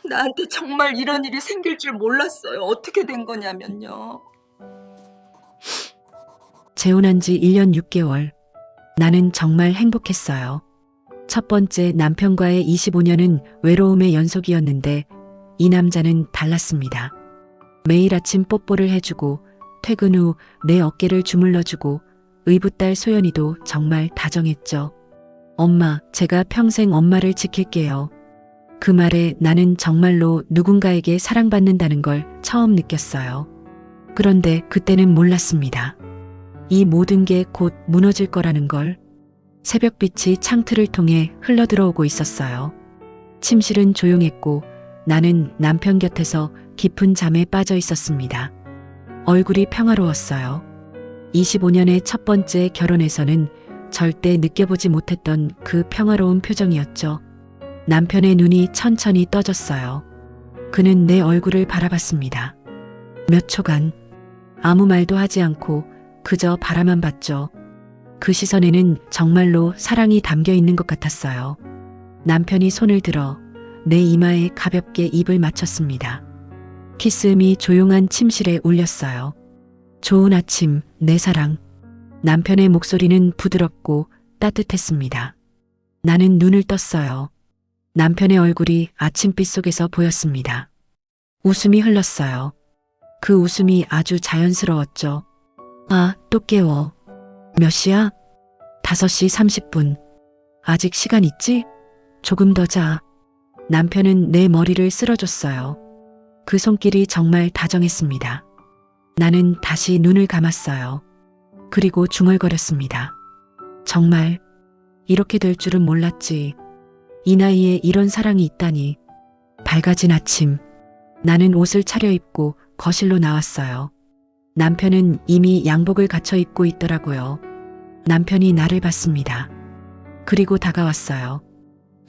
나한테 정말 이런 일이 생길 줄 몰랐어요. 어떻게 된 거냐면요. 재혼한 지 1년 6개월. 나는 정말 행복했어요. 첫 번째 남편과의 25년은 외로움의 연속이었는데 이 남자는 달랐습니다. 매일 아침 뽀뽀를 해주고 퇴근 후 내 어깨를 주물러주고 의붓딸 소연이도 정말 다정했죠. 엄마, 제가 평생 엄마를 지킬게요. 그 말에 나는 정말로 누군가에게 사랑받는다는 걸 처음 느꼈어요. 그런데 그때는 몰랐습니다. 이 모든 게 곧 무너질 거라는 걸. 새벽빛이 창틀을 통해 흘러들어오고 있었어요. 침실은 조용했고 나는 남편 곁에서 깊은 잠에 빠져 있었습니다. 얼굴이 평화로웠어요. 25년의 첫 번째 결혼에서는 절대 느껴보지 못했던 그 평화로운 표정이었죠. 남편의 눈이 천천히 떠졌어요. 그는 내 얼굴을 바라봤습니다. 몇 초간 아무 말도 하지 않고 그저 바라만 봤죠. 그 시선에는 정말로 사랑이 담겨 있는 것 같았어요. 남편이 손을 들어 내 이마에 가볍게 입을 맞췄습니다. 키스음이 조용한 침실에 울렸어요. 좋은 아침, 내 사랑. 남편의 목소리는 부드럽고 따뜻했습니다. 나는 눈을 떴어요. 남편의 얼굴이 아침빛 속에서 보였습니다. 웃음이 흘렀어요. 그 웃음이 아주 자연스러웠죠. 아, 또 깨워. 몇 시야? 5시 30분. 아직 시간 있지? 조금 더 자. 남편은 내 머리를 쓸어줬어요. 그 손길이 정말 다정했습니다. 나는 다시 눈을 감았어요. 그리고 중얼거렸습니다. 정말 이렇게 될 줄은 몰랐지. 이 나이에 이런 사랑이 있다니. 밝아진 아침. 나는 옷을 차려입고 거실로 나왔어요. 남편은 이미 양복을 갖춰 입고 있더라고요. 남편이 나를 봤습니다. 그리고 다가왔어요.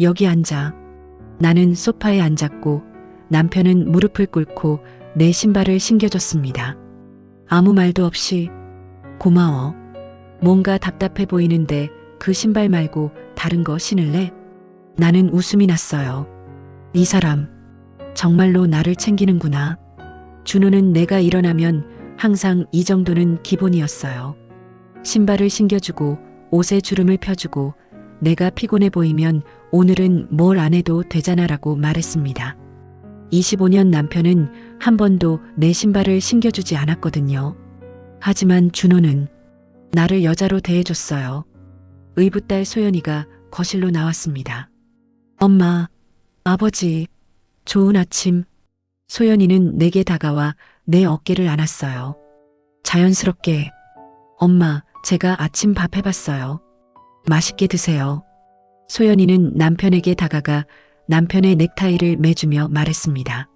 여기 앉아. 나는 소파에 앉았고 남편은 무릎을 꿇고 내 신발을 신겨줬습니다. 아무 말도 없이 고마워. 뭔가 답답해 보이는데 그 신발 말고 다른 거 신을래? 나는 웃음이 났어요. 이 사람 정말로 나를 챙기는구나. 준호는 내가 일어나면 항상 이 정도는 기본이었어요. 신발을 신겨주고 옷에 주름을 펴주고 내가 피곤해 보이면 오늘은 뭘 안 해도 되잖아라고 말했습니다. 25년 남편은 한 번도 내 신발을 신겨주지 않았거든요. 하지만 준호는 나를 여자로 대해줬어요. 의붓딸 소연이가 거실로 나왔습니다. 엄마, 아버지, 좋은 아침. 소연이는 내게 다가와 내 어깨를 안았어요. 자연스럽게, 엄마, 제가 아침 밥 해봤어요. 맛있게 드세요. 소연이는 남편에게 다가가 남편의 넥타이를 매주며 말했습니다.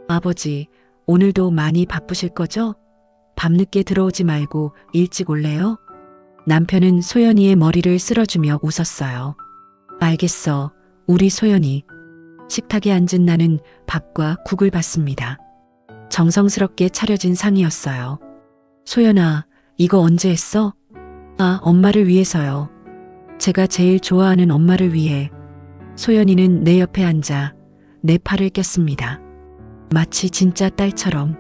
아버지, 오늘도 많이 바쁘실 거죠? 밤늦게 들어오지 말고 일찍 올래요? 남편은 소연이의 머리를 쓸어주며 웃었어요. 알겠어, 우리 소연이. 식탁에 앉은 나는 밥과 국을 받습니다. 정성스럽게 차려진 상이었어요. 소연아, 이거 언제 했어? 아, 엄마를 위해서요. 제가 제일 좋아하는 엄마를 위해. 소연이는 내 옆에 앉아 내 팔을 꼈습니다. 마치 진짜 딸처럼.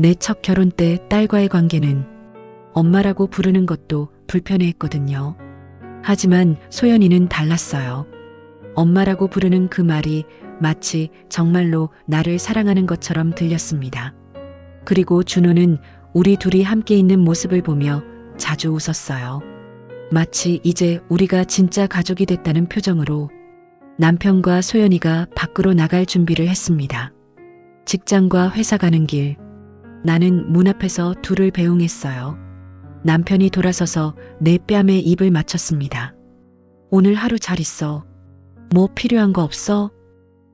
내 첫 결혼 때 딸과의 관계는 엄마라고 부르는 것도 불편해했거든요. 하지만 소연이는 달랐어요. 엄마라고 부르는 그 말이 마치 정말로 나를 사랑하는 것처럼 들렸습니다. 그리고 준호는 우리 둘이 함께 있는 모습을 보며 자주 웃었어요. 마치 이제 우리가 진짜 가족이 됐다는 표정으로. 남편과 소연이가 밖으로 나갈 준비를 했습니다. 직장과 회사 가는 길. 나는 문 앞에서 둘을 배웅했어요. 남편이 돌아서서 내 뺨에 입을 맞췄습니다. 오늘 하루 잘 있어. 뭐 필요한 거 없어?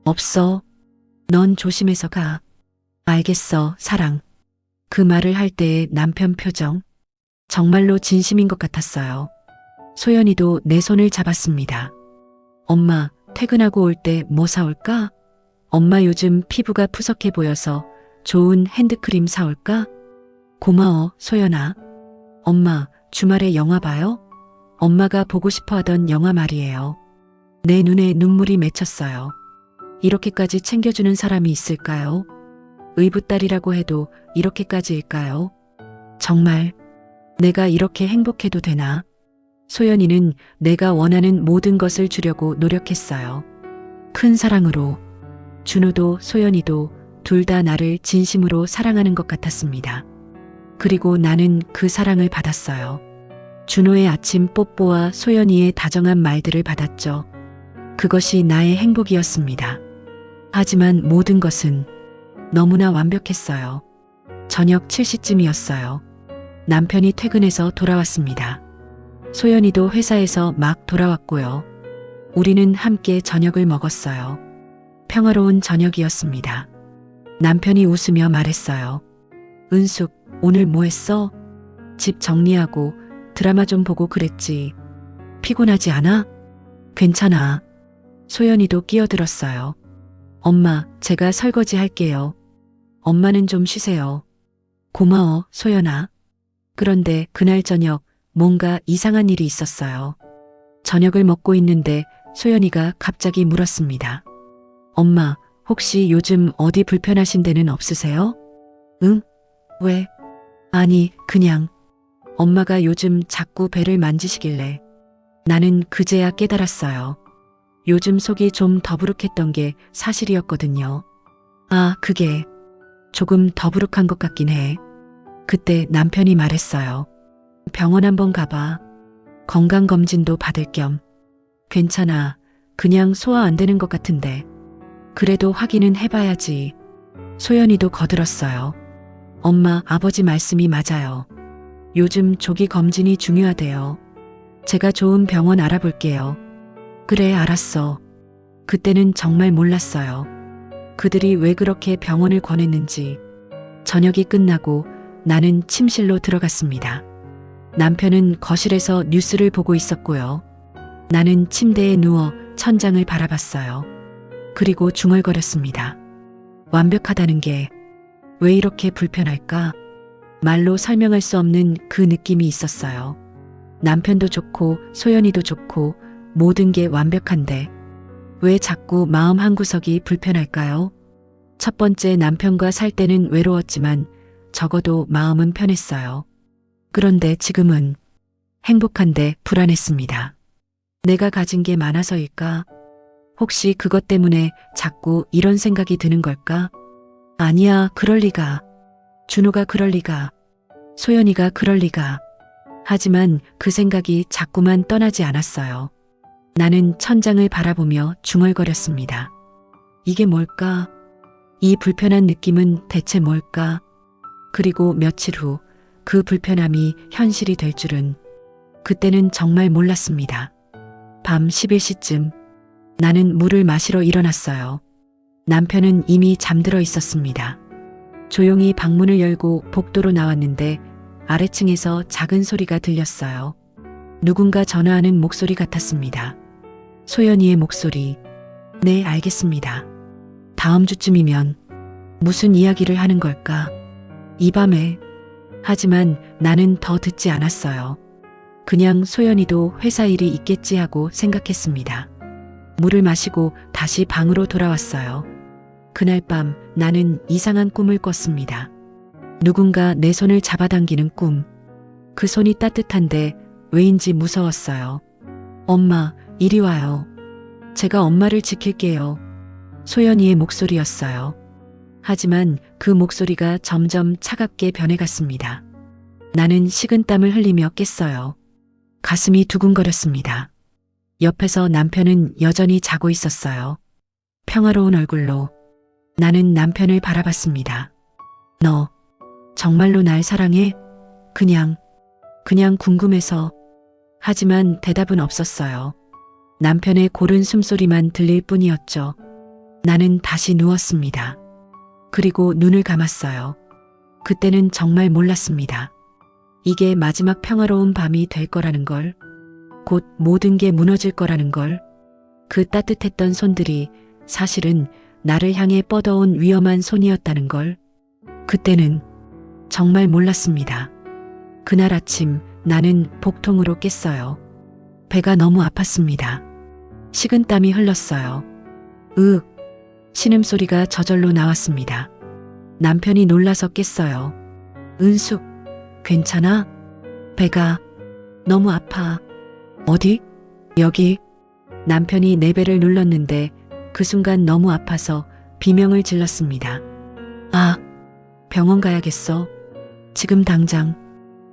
없어. 넌 조심해서 가. 알겠어, 사랑. 그 말을 할 때의 남편 표정. 정말로 진심인 것 같았어요. 소연이도 내 손을 잡았습니다. 엄마, 퇴근하고 올 때 뭐 사올까? 엄마 요즘 피부가 푸석해 보여서 좋은 핸드크림 사올까? 고마워, 소연아. 엄마, 주말에 영화 봐요? 엄마가 보고 싶어 하던 영화 말이에요. 내 눈에 눈물이 맺혔어요. 이렇게까지 챙겨주는 사람이 있을까요? 의붓딸이라고 해도 이렇게까지일까요? 정말 내가 이렇게 행복해도 되나? 소연이는 내가 원하는 모든 것을 주려고 노력했어요. 큰 사랑으로. 준호도 소연이도 둘 다 나를 진심으로 사랑하는 것 같았습니다. 그리고 나는 그 사랑을 받았어요. 준호의 아침 뽀뽀와 소연이의 다정한 말들을 받았죠. 그것이 나의 행복이었습니다. 하지만 모든 것은 너무나 완벽했어요. 저녁 7시쯤이었어요. 남편이 퇴근해서 돌아왔습니다. 소연이도 회사에서 막 돌아왔고요. 우리는 함께 저녁을 먹었어요. 평화로운 저녁이었습니다. 남편이 웃으며 말했어요. 은숙, 오늘 뭐 했어? 집 정리하고 드라마 좀 보고 그랬지. 피곤하지 않아? 괜찮아. 소연이도 끼어들었어요. 엄마, 제가 설거지 할게요. 엄마는 좀 쉬세요. 고마워, 소연아. 그런데 그날 저녁 뭔가 이상한 일이 있었어요. 저녁을 먹고 있는데 소연이가 갑자기 물었습니다. 엄마, 혹시 요즘 어디 불편하신 데는 없으세요? 응? 왜? 아니, 그냥 엄마가 요즘 자꾸 배를 만지시길래 나는 그제야 깨달았어요. 요즘 속이 좀 더부룩했던 게 사실이었거든요. 아, 그게 조금 더부룩한 것 같긴 해. 그때 남편이 말했어요. 병원 한번 가봐. 건강검진도 받을 겸. 괜찮아. 그냥 소화 안 되는 것 같은데. 그래도 확인은 해봐야지. 소연이도 거들었어요. 엄마, 아버지 말씀이 맞아요. 요즘 조기 검진이 중요하대요. 제가 좋은 병원 알아볼게요. 그래, 알았어. 그때는 정말 몰랐어요. 그들이 왜 그렇게 병원을 권했는지. 저녁이 끝나고 나는 침실로 들어갔습니다. 남편은 거실에서 뉴스를 보고 있었고요. 나는 침대에 누워 천장을 바라봤어요. 그리고 중얼거렸습니다. 완벽하다는 게 왜 이렇게 불편할까? 말로 설명할 수 없는 그 느낌이 있었어요. 남편도 좋고 소연이도 좋고 모든 게 완벽한데 왜 자꾸 마음 한구석이 불편할까요? 첫 번째 남편과 살 때는 외로웠지만 적어도 마음은 편했어요. 그런데 지금은 행복한데 불안했습니다. 내가 가진 게 많아서일까? 혹시 그것 때문에 자꾸 이런 생각이 드는 걸까? 아니야, 그럴 리가. 준호가 그럴 리가. 소연이가 그럴 리가. 하지만 그 생각이 자꾸만 떠나지 않았어요. 나는 천장을 바라보며 중얼거렸습니다. 이게 뭘까? 이 불편한 느낌은 대체 뭘까? 그리고 며칠 후 그 불편함이 현실이 될 줄은 그때는 정말 몰랐습니다. 밤 11시쯤 나는 물을 마시러 일어났어요. 남편은 이미 잠들어 있었습니다. 조용히 방문을 열고 복도로 나왔는데 아래층에서 작은 소리가 들렸어요. 누군가 전화하는 목소리 같았습니다. 소연이의 목소리. 네, 알겠습니다. 다음 주쯤이면 무슨 이야기를 하는 걸까? 이 밤에. 하지만 나는 더 듣지 않았어요. 그냥 소연이도 회사 일이 있겠지 하고 생각했습니다. 물을 마시고 다시 방으로 돌아왔어요. 그날 밤 나는 이상한 꿈을 꿨습니다. 누군가 내 손을 잡아당기는 꿈. 그 손이 따뜻한데 왜인지 무서웠어요. 엄마, 이리 와요. 제가 엄마를 지킬게요. 소연이의 목소리였어요. 하지만 그 목소리가 점점 차갑게 변해갔습니다. 나는 식은땀을 흘리며 깼어요. 가슴이 두근거렸습니다. 옆에서 남편은 여전히 자고 있었어요. 평화로운 얼굴로 나는 남편을 바라봤습니다. 너 정말로 날 사랑해? 그냥 궁금해서. 하지만 대답은 없었어요. 남편의 고른 숨소리만 들릴 뿐이었죠. 나는 다시 누웠습니다. 그리고 눈을 감았어요. 그때는 정말 몰랐습니다. 이게 마지막 평화로운 밤이 될 거라는 걸, 곧 모든 게 무너질 거라는 걸, 그 따뜻했던 손들이 사실은 나를 향해 뻗어온 위험한 손이었다는 걸, 그때는 정말 몰랐습니다. 그날 아침 나는 복통으로 깼어요. 배가 너무 아팠습니다. 식은땀이 흘렀어요. 신음소리가 저절로 나왔습니다. 남편이 놀라서 깼어요. 은숙, 괜찮아? 배가 너무 아파. 어디? 여기. 남편이 내 배를 눌렀는데 그 순간 너무 아파서 비명을 질렀습니다. 아, 병원 가야겠어. 지금 당장.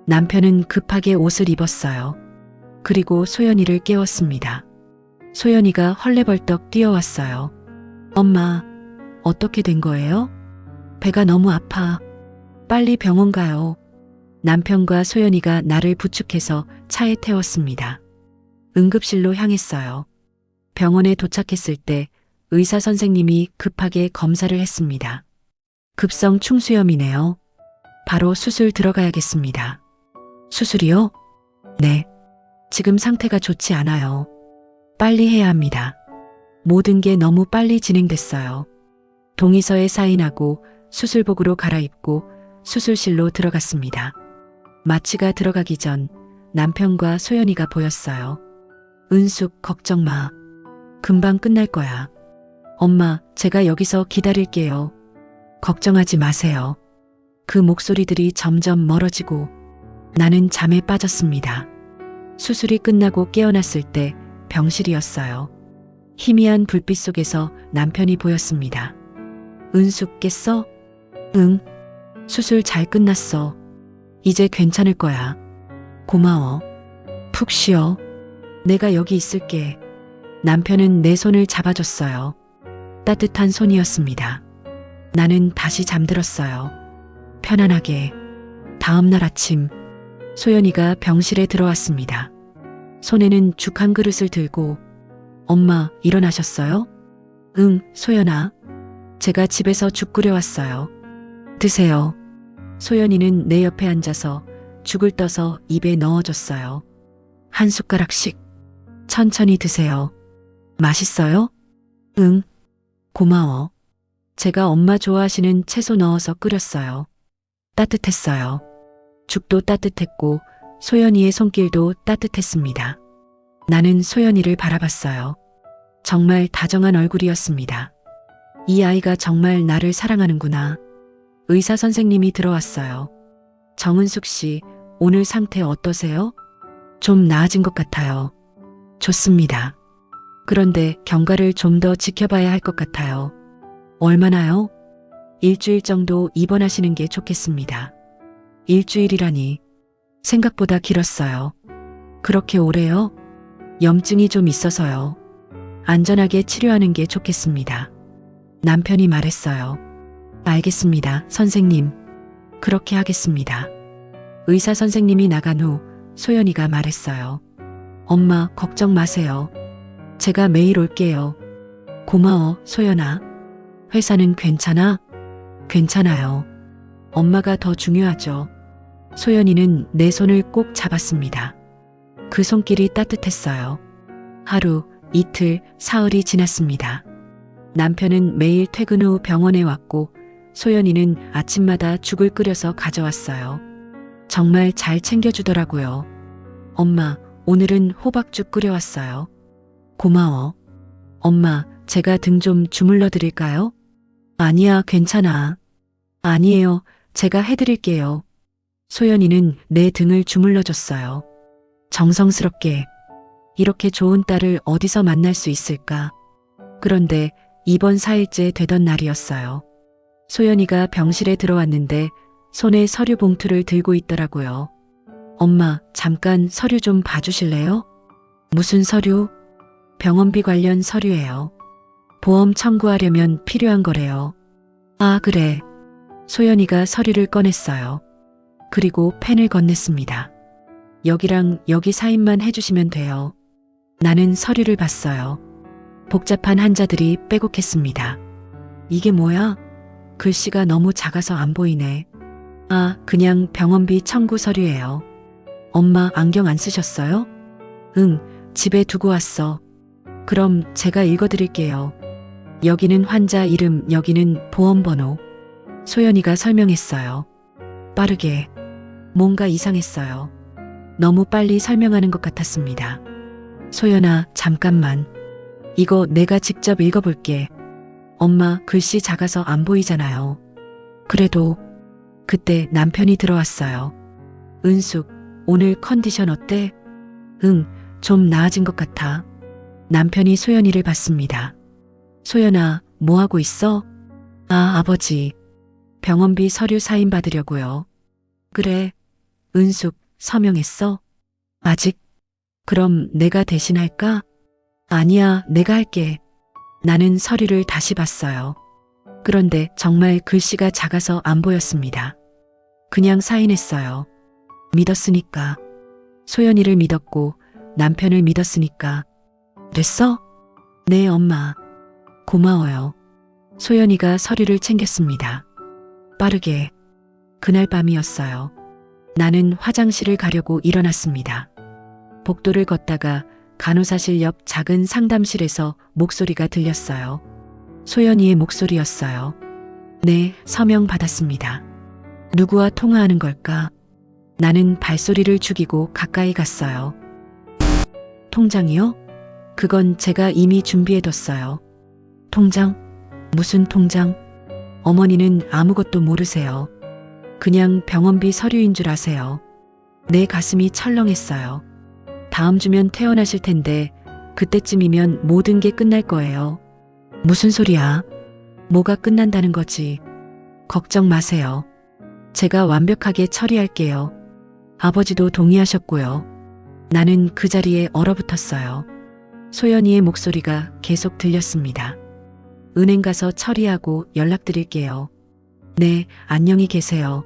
남편은 급하게 옷을 입었어요. 그리고 소연이를 깨웠습니다. 소연이가 헐레벌떡 뛰어왔어요. 엄마, 어떻게 된 거예요? 배가 너무 아파. 빨리 병원 가요. 남편과 소연이가 나를 부축해서 차에 태웠습니다. 응급실로 향했어요. 병원에 도착했을 때 의사 선생님이 급하게 검사를 했습니다. 급성 충수염이네요. 바로 수술 들어가야겠습니다. 수술이요? 네. 지금 상태가 좋지 않아요. 빨리 해야 합니다. 모든 게 너무 빨리 진행됐어요. 동의서에 사인하고 수술복으로 갈아입고 수술실로 들어갔습니다. 마취가 들어가기 전 남편과 소연이가 보였어요. 은숙, 걱정 마. 금방 끝날 거야. 엄마, 제가 여기서 기다릴게요. 걱정하지 마세요. 그 목소리들이 점점 멀어지고 나는 잠에 빠졌습니다. 수술이 끝나고 깨어났을 때 병실이었어요. 희미한 불빛 속에서 남편이 보였습니다. 은숙, 깼어? 응. 수술 잘 끝났어. 이제 괜찮을 거야. 고마워. 푹 쉬어. 내가 여기 있을게. 남편은 내 손을 잡아줬어요. 따뜻한 손이었습니다. 나는 다시 잠들었어요. 편안하게. 다음 날 아침, 소연이가 병실에 들어왔습니다. 손에는 죽 한 그릇을 들고, 엄마, 일어나셨어요? 응, 소연아. 제가 집에서 죽 끓여왔어요. 드세요. 소연이는 내 옆에 앉아서 죽을 떠서 입에 넣어줬어요. 한 숟가락씩. 천천히 드세요. 맛있어요? 응. 고마워. 제가 엄마 좋아하시는 채소 넣어서 끓였어요. 따뜻했어요. 죽도 따뜻했고 소연이의 손길도 따뜻했습니다. 나는 소연이를 바라봤어요. 정말 다정한 얼굴이었습니다. 이 아이가 정말 나를 사랑하는구나. 의사 선생님이 들어왔어요. 정은숙 씨, 오늘 상태 어떠세요? 좀 나아진 것 같아요. 좋습니다. 그런데 경과를 좀 더 지켜봐야 할 것 같아요. 얼마나요? 일주일 정도 입원하시는 게 좋겠습니다. 일주일이라니 생각보다 길었어요. 그렇게 오래요? 염증이 좀 있어서요. 안전하게 치료하는 게 좋겠습니다. 남편이 말했어요. 알겠습니다, 선생님. 그렇게 하겠습니다. 의사 선생님이 나간 후 소연이가 말했어요. 엄마, 걱정 마세요. 제가 매일 올게요. 고마워, 소연아. 회사는 괜찮아? 괜찮아요. 엄마가 더 중요하죠. 소연이는 내 손을 꼭 잡았습니다. 그 손길이 따뜻했어요. 하루, 이틀, 사흘이 지났습니다. 남편은 매일 퇴근 후 병원에 왔고 소연이는 아침마다 죽을 끓여서 가져왔어요. 정말 잘 챙겨주더라고요. 엄마, 오늘은 호박죽 끓여왔어요. 고마워. 엄마, 제가 등 좀 주물러 드릴까요? 아니야, 괜찮아. 아니에요, 제가 해드릴게요. 소연이는 내 등을 주물러 줬어요. 정성스럽게. 이렇게 좋은 딸을 어디서 만날 수 있을까? 그런데 입원 4일째 되던 날이었어요. 소연이가 병실에 들어왔는데 손에 서류 봉투를 들고 있더라고요. 엄마, 잠깐 서류 좀 봐주실래요? 무슨 서류? 병원비 관련 서류예요. 보험 청구하려면 필요한 거래요. 아, 그래. 소연이가 서류를 꺼냈어요. 그리고 펜을 건넸습니다. 여기랑 여기 사인만 해주시면 돼요. 나는 서류를 봤어요. 복잡한 한자들이 빼곡했습니다. 이게 뭐야? 글씨가 너무 작아서 안 보이네. 아, 그냥 병원비 청구 서류예요. 엄마, 안경 안 쓰셨어요? 응, 집에 두고 왔어. 그럼 제가 읽어드릴게요. 여기는 환자 이름, 여기는 보험번호. 소연이가 설명했어요. 빠르게. 뭔가 이상했어요. 너무 빨리 설명하는 것 같았습니다. 소연아, 잠깐만. 이거 내가 직접 읽어볼게. 엄마, 글씨 작아서 안 보이잖아요. 그래도 그때 남편이 들어왔어요. 은숙, 오늘 컨디션 어때? 응, 좀 나아진 것 같아. 남편이 소연이를 봤습니다. 소연아, 뭐 하고 있어? 아, 아버지. 병원비 서류 사인 받으려고요. 그래. 은숙, 서명했어? 아직? 그럼 내가 대신 할까? 아니야, 내가 할게. 나는 서류를 다시 봤어요. 그런데 정말 글씨가 작아서 안 보였습니다. 그냥 사인했어요. 믿었으니까. 소연이를 믿었고 남편을 믿었으니까. 됐어? 네, 엄마. 고마워요. 소연이가 서류를 챙겼습니다. 빠르게. 그날 밤이었어요. 나는 화장실을 가려고 일어났습니다. 복도를 걷다가 간호사실 옆 작은 상담실에서 목소리가 들렸어요. 소연이의 목소리였어요. 네, 서명 받았습니다. 누구와 통화하는 걸까? 나는 발소리를 죽이고 가까이 갔어요. 통장이요? 그건 제가 이미 준비해뒀어요. 통장? 무슨 통장? 어머니는 아무것도 모르세요. 그냥 병원비 서류인 줄 아세요. 내 가슴이 철렁했어요. 다음 주면 퇴원하실 텐데 그때쯤이면 모든 게 끝날 거예요. 무슨 소리야? 뭐가 끝난다는 거지? 걱정 마세요. 제가 완벽하게 처리할게요. 아버지도 동의하셨고요. 나는 그 자리에 얼어붙었어요. 소연이의 목소리가 계속 들렸습니다. 은행 가서 처리하고 연락드릴게요. 네, 안녕히 계세요.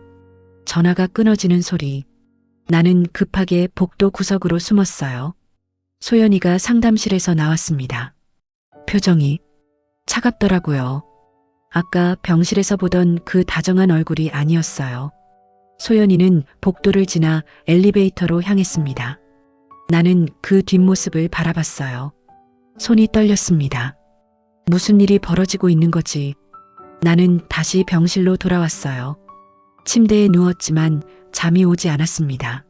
전화가 끊어지는 소리. 나는 급하게 복도 구석으로 숨었어요. 소연이가 상담실에서 나왔습니다. 표정이 차갑더라고요. 아까 병실에서 보던 그 다정한 얼굴이 아니었어요. 소연이는 복도를 지나 엘리베이터로 향했습니다. 나는 그 뒷모습을 바라봤어요. 손이 떨렸습니다. 무슨 일이 벌어지고 있는 거지? 나는 다시 병실로 돌아왔어요. 침대에 누웠지만 잠이 오지 않았습니다.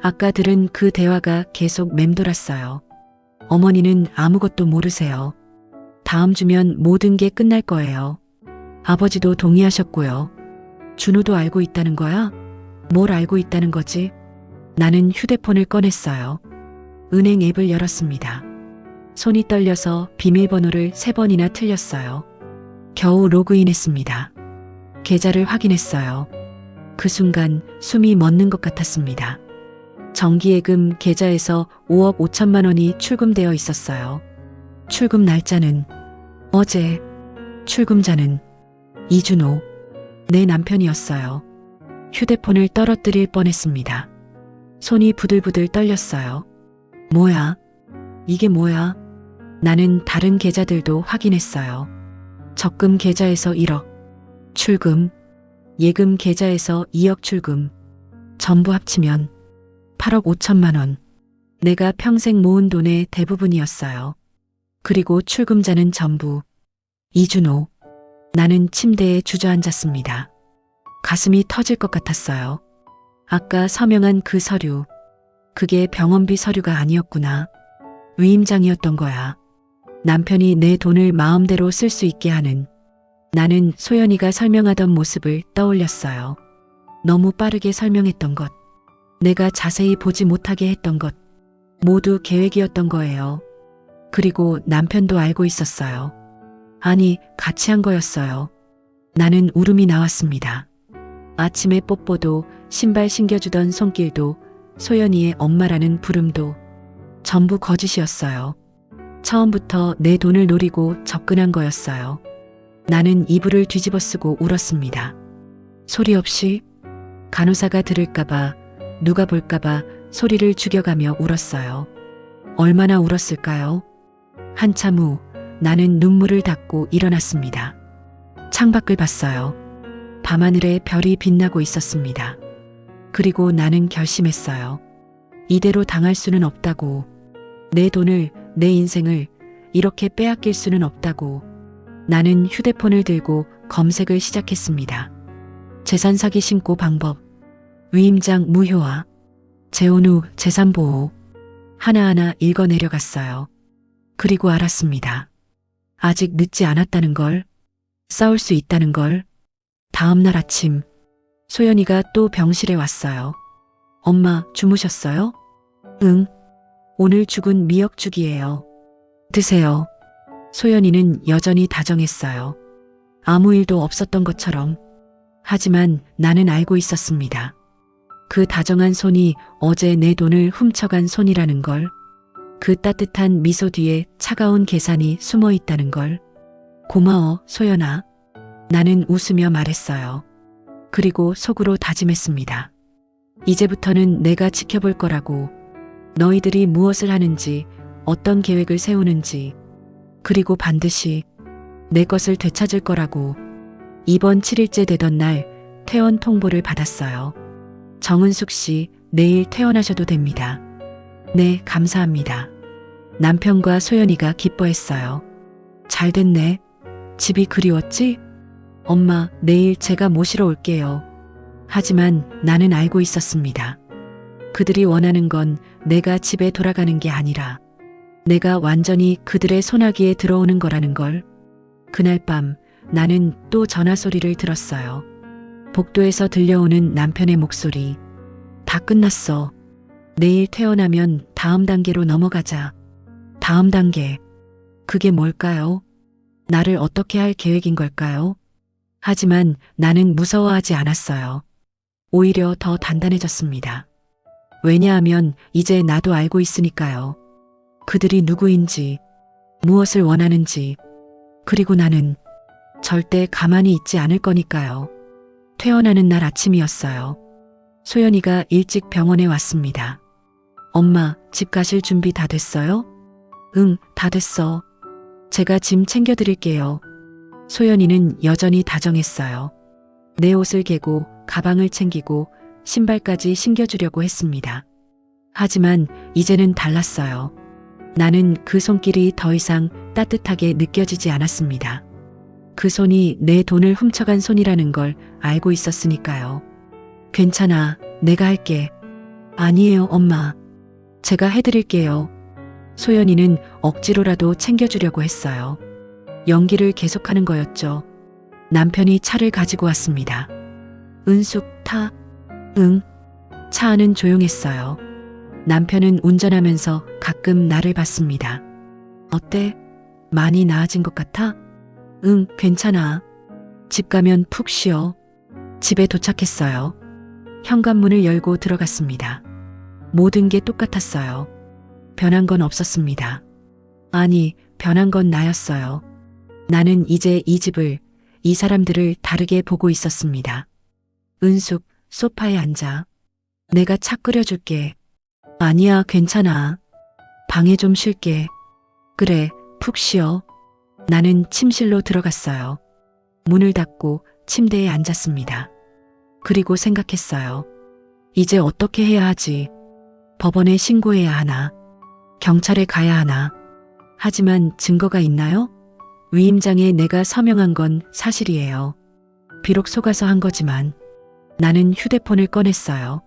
아까 들은 그 대화가 계속 맴돌았어요. 어머니는 아무것도 모르세요. 다음 주면 모든 게 끝날 거예요. 아버지도 동의하셨고요. 준호도 알고 있다는 거야? 뭘 알고 있다는 거지? 나는 휴대폰을 꺼냈어요. 은행 앱을 열었습니다. 손이 떨려서 비밀번호를 3번이나 틀렸어요. 겨우 로그인했습니다. 계좌를 확인했어요. 그 순간 숨이 멎는 것 같았습니다. 정기예금 계좌에서 5억 5천만 원이 출금되어 있었어요. 출금 날짜는 어제, 출금자는 이준호, 내 남편이었어요. 휴대폰을 떨어뜨릴 뻔했습니다. 손이 부들부들 떨렸어요. 뭐야? 이게 뭐야? 나는 다른 계좌들도 확인했어요. 적금 계좌에서 1억, 출금, 예금 계좌에서 2억 출금, 전부 합치면 8억 5천만 원. 내가 평생 모은 돈의 대부분이었어요. 그리고 출금자는 전부 이준호. 나는 침대에 주저앉았습니다. 가슴이 터질 것 같았어요. 아까 서명한 그 서류, 그게 병원비 서류가 아니었구나. 위임장이었던 거야. 남편이 내 돈을 마음대로 쓸 수 있게 하는. 나는 소연이가 설명하던 모습을 떠올렸어요. 너무 빠르게 설명했던 것, 내가 자세히 보지 못하게 했던 것, 모두 계획이었던 거예요. 그리고 남편도 알고 있었어요. 아니, 같이 한 거였어요. 나는 울음이 나왔습니다. 아침에 뽀뽀도, 신발 신겨주던 손길도, 소연이의 엄마라는 부름도 전부 거짓이었어요. 처음부터 내 돈을 노리고 접근한 거였어요. 나는 이불을 뒤집어 쓰고 울었습니다. 소리 없이 간호사가 들을까봐, 누가 볼까봐 소리를 죽여가며 울었어요. 얼마나 울었을까요? 한참 후 나는 눈물을 닦고 일어났습니다. 창밖을 봤어요. 밤하늘에 별이 빛나고 있었습니다. 그리고 나는 결심했어요. 이대로 당할 수는 없다고. 내 돈을, 내 인생을 이렇게 빼앗길 수는 없다고. 나는 휴대폰을 들고 검색을 시작했습니다. 재산 사기 신고 방법, 위임장 무효화, 재혼 후 재산 보호. 하나하나 읽어 내려갔어요. 그리고 알았습니다. 아직 늦지 않았다는 걸. 싸울 수 있다는 걸. 다음 날 아침, 소연이가 또 병실에 왔어요. 엄마, 주무셨어요? 응. 오늘 죽은 미역죽이에요. 드세요. 소연이는 여전히 다정했어요. 아무 일도 없었던 것처럼. 하지만 나는 알고 있었습니다. 그 다정한 손이 어제 내 돈을 훔쳐간 손이라는 걸. 그 따뜻한 미소 뒤에 차가운 계산이 숨어 있다는 걸. 고마워, 소연아. 나는 웃으며 말했어요. 그리고 속으로 다짐했습니다. 이제부터는 내가 지켜볼 거라고. 너희들이 무엇을 하는지, 어떤 계획을 세우는지, 그리고 반드시 내 것을 되찾을 거라고. 이번 7일째 되던 날 퇴원 통보를 받았어요. 정은숙 씨, 내일 퇴원하셔도 됩니다. 네, 감사합니다. 남편과 소연이가 기뻐했어요. 잘 됐네. 집이 그리웠지? 엄마, 내일 제가 모시러 올게요. 하지만 나는 알고 있었습니다. 그들이 원하는 건 내가 집에 돌아가는 게 아니라 내가 완전히 그들의 소나기에 들어오는 거라는 걸. 그날 밤 나는 또 전화 소리를 들었어요. 복도에서 들려오는 남편의 목소리. 다 끝났어. 내일 퇴원하면 다음 단계로 넘어가자. 다음 단계. 그게 뭘까요? 나를 어떻게 할 계획인 걸까요? 하지만 나는 무서워하지 않았어요. 오히려 더 단단해졌습니다. 왜냐하면 이제 나도 알고 있으니까요. 그들이 누구인지, 무엇을 원하는지, 그리고 나는 절대 가만히 있지 않을 거니까요. 퇴원하는 날 아침이었어요. 소연이가 일찍 병원에 왔습니다. 엄마, 집 가실 준비 다 됐어요? 응, 다 됐어. 제가 짐 챙겨드릴게요. 소연이는 여전히 다정했어요. 내 옷을 개고 가방을 챙기고 신발까지 신겨주려고 했습니다. 하지만 이제는 달랐어요. 나는 그 손길이 더 이상 따뜻하게 느껴지지 않았습니다. 그 손이 내 돈을 훔쳐간 손이라는 걸 알고 있었으니까요. 괜찮아, 내가 할게. 아니에요, 엄마. 제가 해드릴게요. 소연이는 억지로라도 챙겨주려고 했어요. 연기를 계속하는 거였죠. 남편이 차를 가지고 왔습니다. 은숙, 타. 응. 차 안은 조용했어요. 남편은 운전하면서 가끔 나를 봤습니다. 어때? 많이 나아진 것 같아? 응, 괜찮아. 집 가면 푹 쉬어. 집에 도착했어요. 현관문을 열고 들어갔습니다. 모든 게 똑같았어요. 변한 건 없었습니다. 아니, 변한 건 나였어요. 나는 이제 이 집을, 이 사람들을 다르게 보고 있었습니다. 은숙, 소파에 앉아. 내가 차 끓여줄게. 아니야, 괜찮아. 방에 좀 쉴게. 그래, 푹 쉬어. 나는 침실로 들어갔어요. 문을 닫고 침대에 앉았습니다. 그리고 생각했어요. 이제 어떻게 해야 하지? 법원에 신고해야 하나? 경찰에 가야 하나? 하지만 증거가 있나요? 위임장에 내가 서명한 건 사실이에요. 비록 속아서 한 거지만 나는 휴대폰을 꺼냈어요.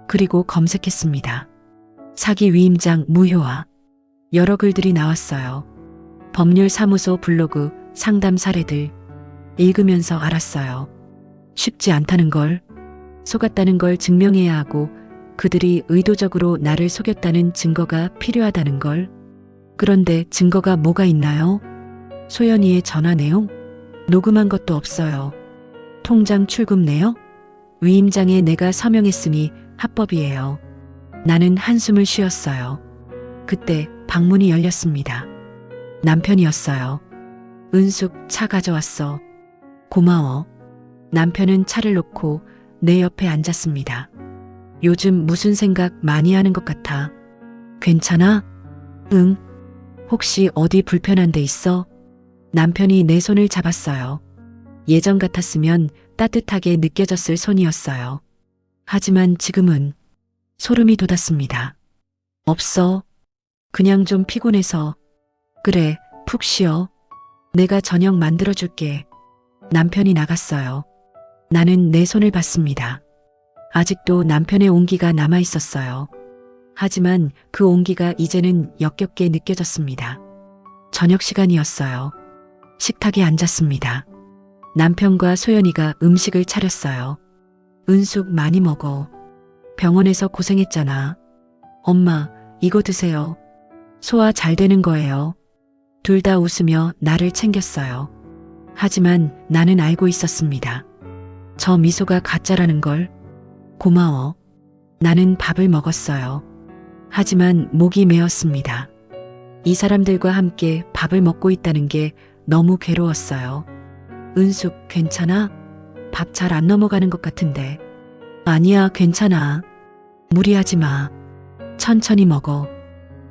그리고 검색했습니다. 사기 위임장 무효화. 여러 글들이 나왔어요. 법률사무소 블로그, 상담 사례들. 읽으면서 알았어요. 쉽지 않다는 걸, 속았다는 걸 증명해야 하고 그들이 의도적으로 나를 속였다는 증거가 필요하다는 걸. 그런데 증거가 뭐가 있나요? 소연이의 전화 내용? 녹음한 것도 없어요. 통장 출금 내역? 위임장에 내가 서명했으니 합법이에요. 나는 한숨을 쉬었어요. 그때 방문이 열렸습니다. 남편이었어요. 은숙, 차 가져왔어. 고마워. 남편은 차를 놓고 내 옆에 앉았습니다. 요즘 무슨 생각 많이 하는 것 같아. 괜찮아? 응. 혹시 어디 불편한 데 있어? 남편이 내 손을 잡았어요. 예전 같았으면 따뜻하게 느껴졌을 손이었어요. 하지만 지금은 소름이 돋았습니다. 없어. 그냥 좀 피곤해서. 그래, 푹 쉬어. 내가 저녁 만들어줄게. 남편이 나갔어요. 나는 내 손을 봤습니다. 아직도 남편의 온기가 남아 있었어요. 하지만 그 온기가 이제는 역겹게 느껴졌습니다. 저녁 시간이었어요. 식탁에 앉았습니다. 남편과 소연이가 음식을 차렸어요. 은숙 많이 먹어. 병원에서 고생했잖아. 엄마, 이거 드세요. 소화 잘 되는 거예요. 둘 다 웃으며 나를 챙겼어요. 하지만 나는 알고 있었습니다. 저 미소가 가짜라는 걸. 고마워. 나는 밥을 먹었어요. 하지만 목이 메었습니다. 이 사람들과 함께 밥을 먹고 있다는 게 너무 괴로웠어요. 은숙, 괜찮아? 밥 잘 안 넘어가는 것 같은데. 아니야, 괜찮아. 무리하지 마. 천천히 먹어.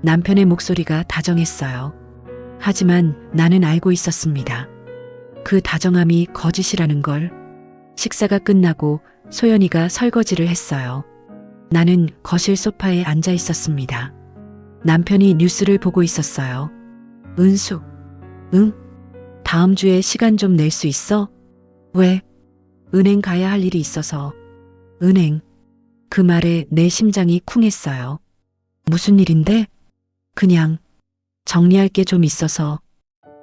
남편의 목소리가 다정했어요. 하지만 나는 알고 있었습니다. 그 다정함이 거짓이라는 걸. 식사가 끝나고 소연이가 설거지를 했어요. 나는 거실 소파에 앉아 있었습니다. 남편이 뉴스를 보고 있었어요. 은숙, 응? 다음 주에 시간 좀 낼 수 있어? 왜? 은행 가야 할 일이 있어서. 은행. 그 말에 내 심장이 쿵했어요. 무슨 일인데? 그냥 정리할 게 좀 있어서.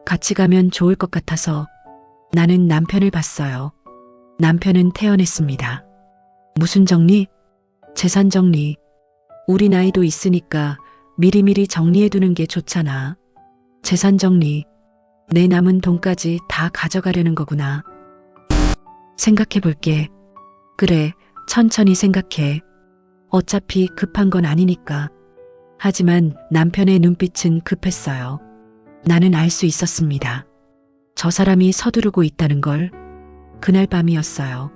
같이 가면 좋을 것 같아서. 나는 남편을 봤어요. 남편은 태어났습니다. 무슨 정리? 재산 정리. 우리 나이도 있으니까 미리미리 정리해두는 게 좋잖아. 재산 정리. 내 남은 돈까지 다 가져가려는 거구나. 생각해 볼게. 그래, 천천히 생각해. 어차피 급한 건 아니니까. 하지만 남편의 눈빛은 급했어요. 나는 알 수 있었습니다. 저 사람이 서두르고 있다는 걸. 그날 밤이었어요.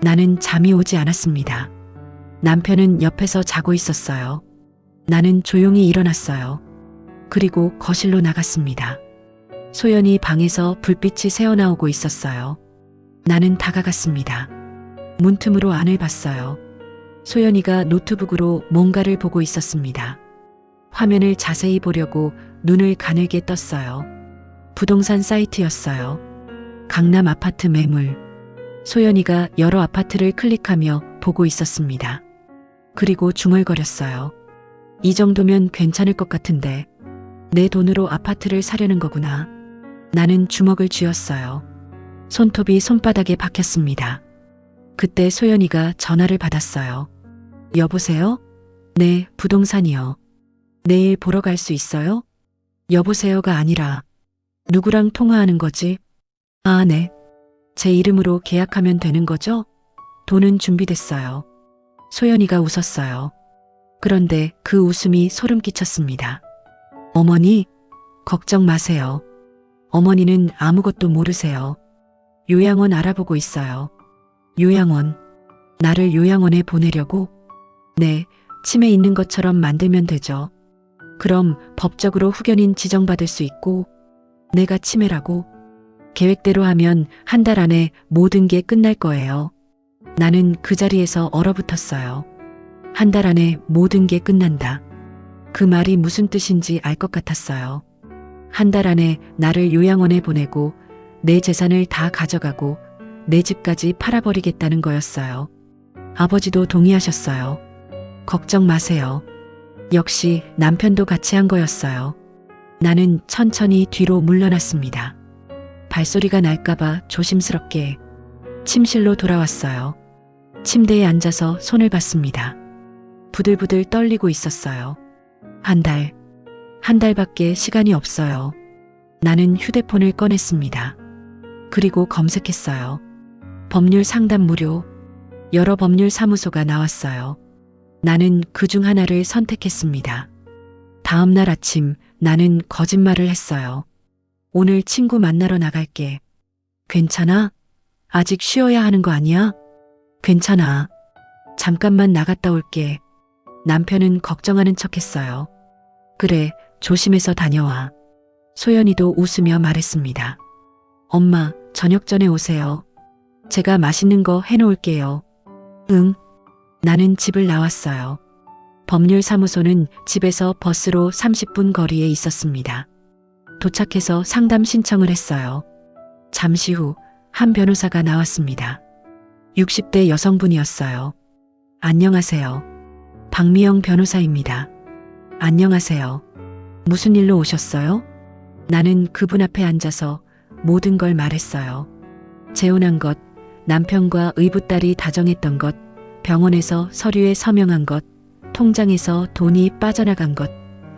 나는 잠이 오지 않았습니다. 남편은 옆에서 자고 있었어요. 나는 조용히 일어났어요. 그리고 거실로 나갔습니다. 소연이 방에서 불빛이 새어나오고 있었어요. 나는 다가갔습니다. 문틈으로 안을 봤어요. 소연이가 노트북으로 뭔가를 보고 있었습니다. 화면을 자세히 보려고 눈을 가늘게 떴어요. 부동산 사이트였어요. 강남 아파트 매물. 소연이가 여러 아파트를 클릭하며 보고 있었습니다. 그리고 중얼거렸어요. 이 정도면 괜찮을 것 같은데. 내 돈으로 아파트를 사려는 거구나. 나는 주먹을 쥐었어요. 손톱이 손바닥에 박혔습니다. 그때 소연이가 전화를 받았어요. 여보세요? 네, 부동산이요. 내일 보러 갈 수 있어요? 여보세요가 아니라 누구랑 통화하는 거지? 아, 네. 제 이름으로 계약하면 되는 거죠? 돈은 준비됐어요. 소연이가 웃었어요. 그런데 그 웃음이 소름 끼쳤습니다. 어머니, 걱정 마세요. 어머니는 아무것도 모르세요. 요양원 알아보고 있어요. 요양원. 나를 요양원에 보내려고? 네, 치매 있는 것처럼 만들면 되죠. 그럼 법적으로 후견인 지정받을 수 있고, 내가 치매라고? 계획대로 하면 한 달 안에 모든 게 끝날 거예요. 나는 그 자리에서 얼어붙었어요. 한 달 안에 모든 게 끝난다. 그 말이 무슨 뜻인지 알 것 같았어요. 한 달 안에 나를 요양원에 보내고 내 재산을 다 가져가고 내 집까지 팔아버리겠다는 거였어요. 아버지도 동의하셨어요. 걱정 마세요. 역시 남편도 같이 한 거였어요. 나는 천천히 뒤로 물러났습니다. 발소리가 날까봐 조심스럽게 침실로 돌아왔어요. 침대에 앉아서 손을 봤습니다. 부들부들 떨리고 있었어요. 한 달밖에 시간이 없어요. 나는 휴대폰을 꺼냈습니다. 그리고 검색했어요. 법률 상담 무료. 여러 법률 사무소가 나왔어요. 나는 그중 하나를 선택했습니다. 다음 날 아침 나는 거짓말을 했어요. 오늘 친구 만나러 나갈게. 괜찮아? 아직 쉬어야 하는 거 아니야? 괜찮아. 잠깐만 나갔다 올게. 남편은 걱정하는 척했어요. 그래, 조심해서 다녀와. 소연이도 웃으며 말했습니다. 엄마, 저녁 전에 오세요. 제가 맛있는 거 해놓을게요. 응. 나는 집을 나왔어요. 법률사무소는 집에서 버스로 30분 거리에 있었습니다. 도착해서 상담 신청을 했어요. 잠시 후 한 변호사가 나왔습니다. 60대 여성분이었어요. 안녕하세요. 박미영 변호사입니다. 안녕하세요. 무슨 일로 오셨어요? 나는 그분 앞에 앉아서 모든 걸 말했어요. 재혼한 것, 남편과 의붓딸이 다정했던 것, 병원에서 서류에 서명한 것, 통장에서 돈이 빠져나간 것,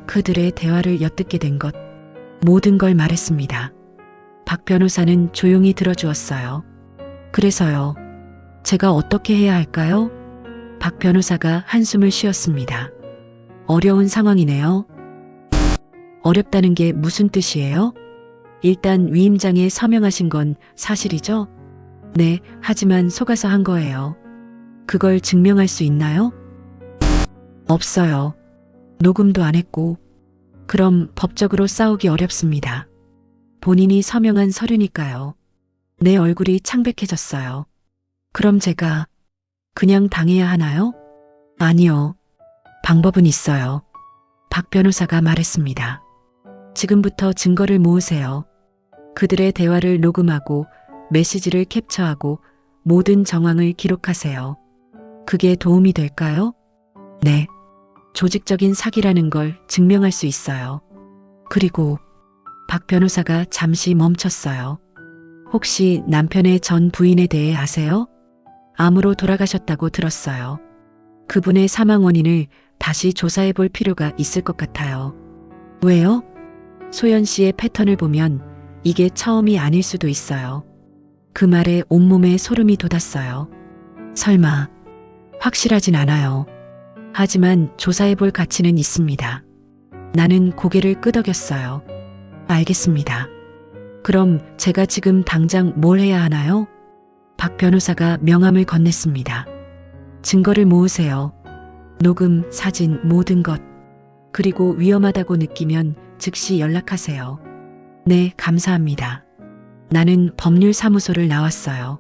그들의 대화를 엿듣게 된 것, 모든 걸 말했습니다. 박 변호사는 조용히 들어주었어요. 그래서요. 제가 어떻게 해야 할까요? 박 변호사가 한숨을 쉬었습니다. 어려운 상황이네요. 어렵다는 게 무슨 뜻이에요? 일단 위임장에 서명하신 건 사실이죠? 네, 하지만 속아서 한 거예요. 그걸 증명할 수 있나요? 없어요. 녹음도 안 했고. 그럼 법적으로 싸우기 어렵습니다. 본인이 서명한 서류니까요. 내 얼굴이 창백해졌어요. 그럼 제가 그냥 당해야 하나요? 아니요. 방법은 있어요. 박 변호사가 말했습니다. 지금부터 증거를 모으세요. 그들의 대화를 녹음하고 메시지를 캡처하고 모든 정황을 기록하세요. 그게 도움이 될까요? 네. 조직적인 사기라는 걸 증명할 수 있어요. 그리고 박 변호사가 잠시 멈췄어요. 혹시 남편의 전 부인에 대해 아세요? 암으로 돌아가셨다고 들었어요. 그분의 사망 원인을 다시 조사해 볼 필요가 있을 것 같아요. 왜요? 소연 씨의 패턴을 보면 이게 처음이 아닐 수도 있어요. 그 말에 온몸에 소름이 돋았어요. 설마, 확실하진 않아요. 하지만 조사해 볼 가치는 있습니다. 나는 고개를 끄덕였어요. 알겠습니다. 그럼 제가 지금 당장 뭘 해야 하나요? 박 변호사가 명함을 건넸습니다. 증거를 모으세요. 녹음, 사진, 모든 것. 그리고 위험하다고 느끼면 즉시 연락하세요. 네, 감사합니다. 나는 법률사무소를 나왔어요.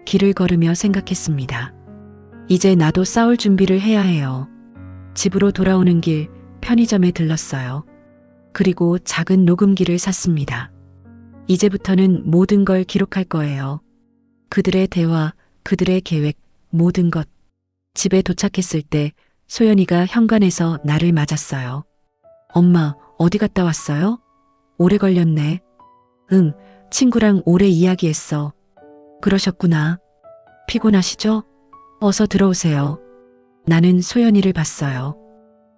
길을 걸으며 생각했습니다. 이제 나도 싸울 준비를 해야 해요. 집으로 돌아오는 길 편의점에 들렀어요. 그리고 작은 녹음기를 샀습니다. 이제부터는 모든 걸 기록할 거예요. 그들의 대화, 그들의 계획, 모든 것. 집에 도착했을 때 소연이가 현관에서 나를 맞았어요. 엄마, 어디 갔다 왔어요? 오래 걸렸네. 응, 친구랑 오래 이야기했어. 그러셨구나. 피곤하시죠? 어서 들어오세요. 나는 소연이를 봤어요.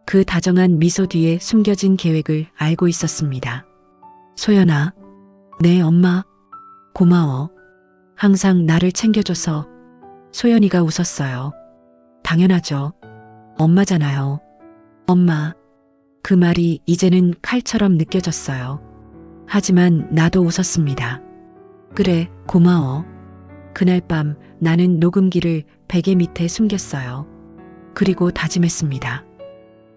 그 다정한 미소 뒤에 숨겨진 계획을 알고 있었습니다. 소연아. 네, 엄마. 고마워. 항상 나를 챙겨줘서. 소연이가 웃었어요. 당연하죠. 엄마잖아요. 엄마. 그 말이 이제는 칼처럼 느껴졌어요. 하지만 나도 웃었습니다. 그래, 고마워. 그날 밤 나는 녹음기를 베개 밑에 숨겼어요. 그리고 다짐했습니다.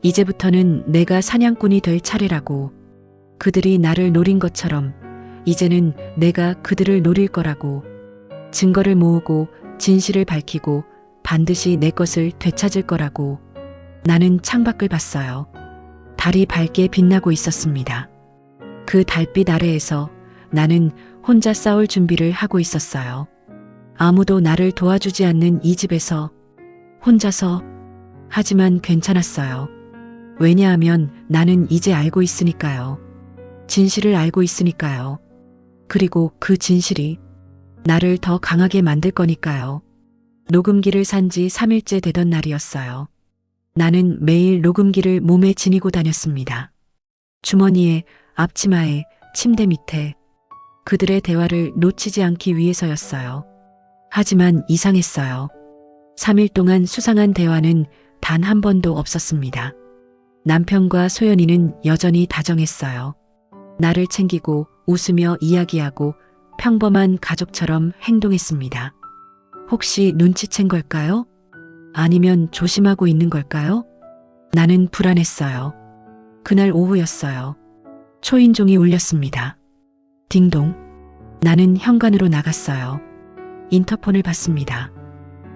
이제부터는 내가 사냥꾼이 될 차례라고. 그들이 나를 노린 것처럼 이제는 내가 그들을 노릴 거라고. 증거를 모으고 진실을 밝히고 반드시 내 것을 되찾을 거라고. 나는 창밖을 봤어요. 달이 밝게 빛나고 있었습니다. 그 달빛 아래에서 나는 혼자 싸울 준비를 하고 있었어요. 아무도 나를 도와주지 않는 이 집에서 혼자서. 하지만 괜찮았어요. 왜냐하면 나는 이제 알고 있으니까요. 진실을 알고 있으니까요. 그리고 그 진실이 나를 더 강하게 만들 거니까요. 녹음기를 산 지 3일째 되던 날이었어요. 나는 매일 녹음기를 몸에 지니고 다녔습니다. 주머니에, 앞치마에, 침대 밑에. 그들의 대화를 놓치지 않기 위해서였어요. 하지만 이상했어요. 3일 동안 수상한 대화는 단 한 번도 없었습니다. 남편과 소연이는 여전히 다정했어요. 나를 챙기고 웃으며 이야기하고 평범한 가족처럼 행동했습니다. 혹시 눈치챈 걸까요? 아니면 조심하고 있는 걸까요? 나는 불안했어요. 그날 오후였어요. 초인종이 울렸습니다. 딩동. 나는 현관으로 나갔어요. 인터폰을 받습니다.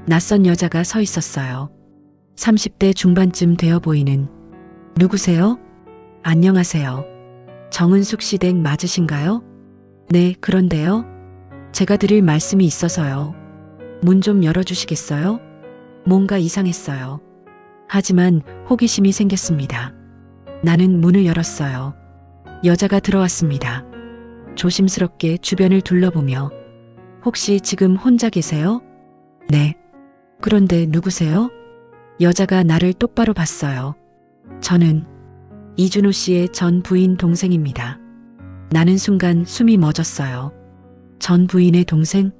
낯선 여자가 서 있었어요. 30대 중반쯤 되어 보이는. 누구세요? 안녕하세요. 정은숙 씨 댁 맞으신가요? 네, 그런데요. 제가 드릴 말씀이 있어서요. 문 좀 열어주시겠어요? 뭔가 이상했어요. 하지만 호기심이 생겼습니다. 나는 문을 열었어요. 여자가 들어왔습니다. 조심스럽게 주변을 둘러보며 혹시 지금 혼자 계세요? 네. 그런데 누구세요? 여자가 나를 똑바로 봤어요. 저는 이준호 씨의 전 부인 동생입니다. 나는 순간 숨이 멎었어요. 전 부인의 동생?